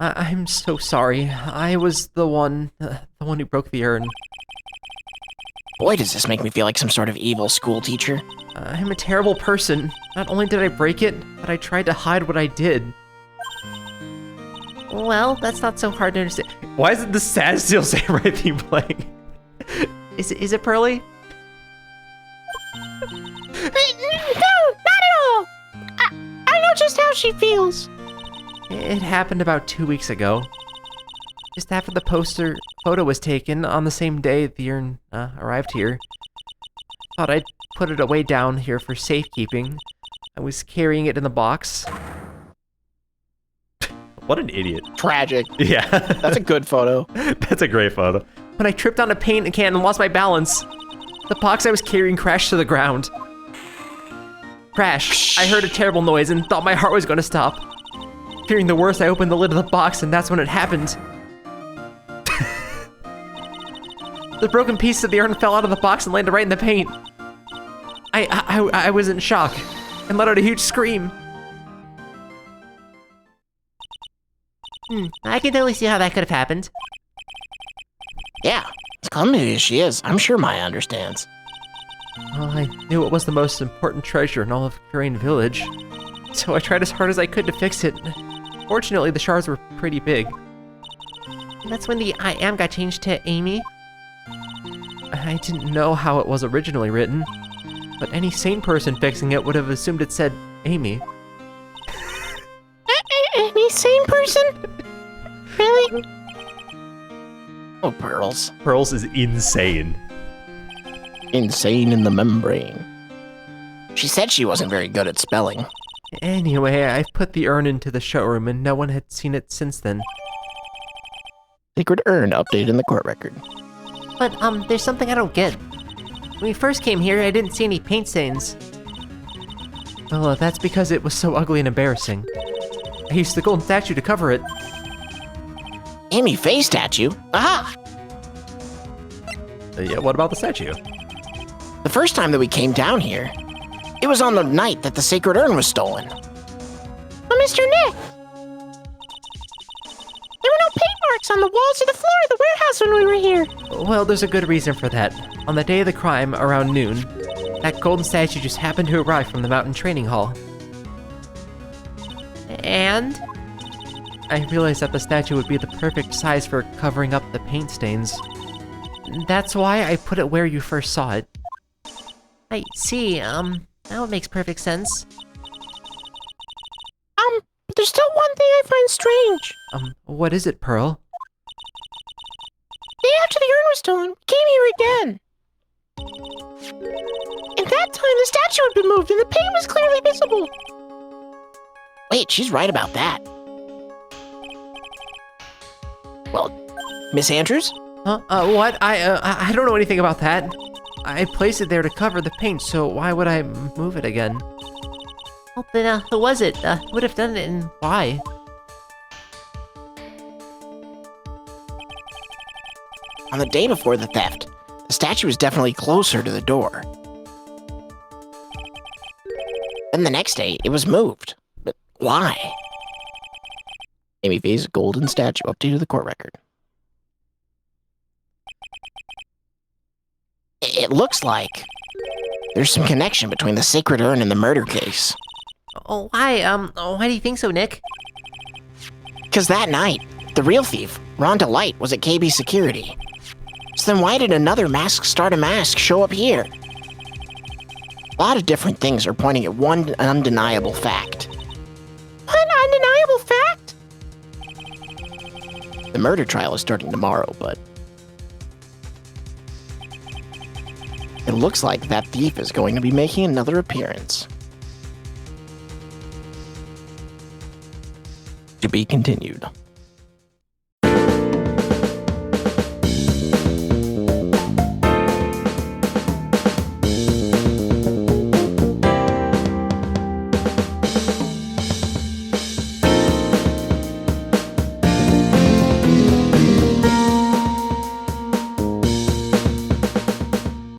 I'm so sorry. I was the one who broke the urn. Boy, does this make me feel like some sort of evil school teacher. I'm a terrible person. Not only did I break it, but I tried to hide what I did. Well, that's not so hard to understand. Why is it the sad Steel Samurai theme playing? Is it Pearly? No, not at all. I know just how she feels. It happened about 2 weeks ago. Just after the photo was taken on the same day the urn arrived here. Thought I'd put it away down here for safekeeping. I was carrying it in the box. What an idiot. Tragic. Yeah. That's a good photo. That's a great photo. When I tripped on a paint can and lost my balance, the box I was carrying crashed to the ground. Crash. I heard a terrible noise and thought my heart was going to stop. Fearing the worst, I opened the lid of the box and that's when it happened. The broken piece of the urn fell out of the box and landed right in the paint. I was in shock and let out a huge scream. I can totally see how that could have happened. Yeah, as clumsy as she is, I'm sure Maya understands. Well, I knew it was the most important treasure in all of Kurain Village, so I tried as hard as I could to fix it. Fortunately, the shards were pretty big. That's when the I am got changed to Amy. I didn't know how it was originally written, but any sane person fixing it would have assumed it said Amy. Any sane person? Really? Oh, Pearls. Pearls is insane. Insane in the membrane. She said she wasn't very good at spelling. Anyway, I put the urn into the showroom and no one had seen it since then. Sacred urn updated in the court record. But, there's something I don't get. When we first came here, I didn't see any paint stains. Well, that's because it was so ugly and embarrassing. I used the golden statue to cover it. Amy Faye statue? Aha! Yeah, what about the statue? The first time that we came down here, it was on the night that the sacred urn was stolen. But Mr. Nick, there were no paint marks on the walls or the floor of the warehouse when we were here. Well, there's a good reason for that. On the day of the crime, around noon, that golden statue just happened to arrive from the mountain training hall. And? I realized that the statue would be the perfect size for covering up the paint stains. That's why I put it where you first saw it. I see, that makes perfect sense. But there's still one thing I find strange. What is it, Pearl? The day after the urn was stolen, we came here again. And that time the statue had been moved and the paint was clearly visible. Wait, she's right about that. Well, Miss Andrews? What? I don't know anything about that. I placed it there to cover the paint, so why would I move it again? Well, then, who was it? Who would have done it and why? On the day before the theft, the statue was definitely closer to the door. Then the next day, it was moved. But why? Amy V's golden statue updated the court record. It looks like there's some connection between the sacred urn and the murder case. Oh, why do you think so, Nick? Because that night, the real thief, Rhonda Light, was at KB Security. So then why did another mask start a mask show up here? A lot of different things are pointing at one undeniable fact. One undeniable fact? The murder trial is starting tomorrow, but it looks like that thief is going to be making another appearance. To be continued.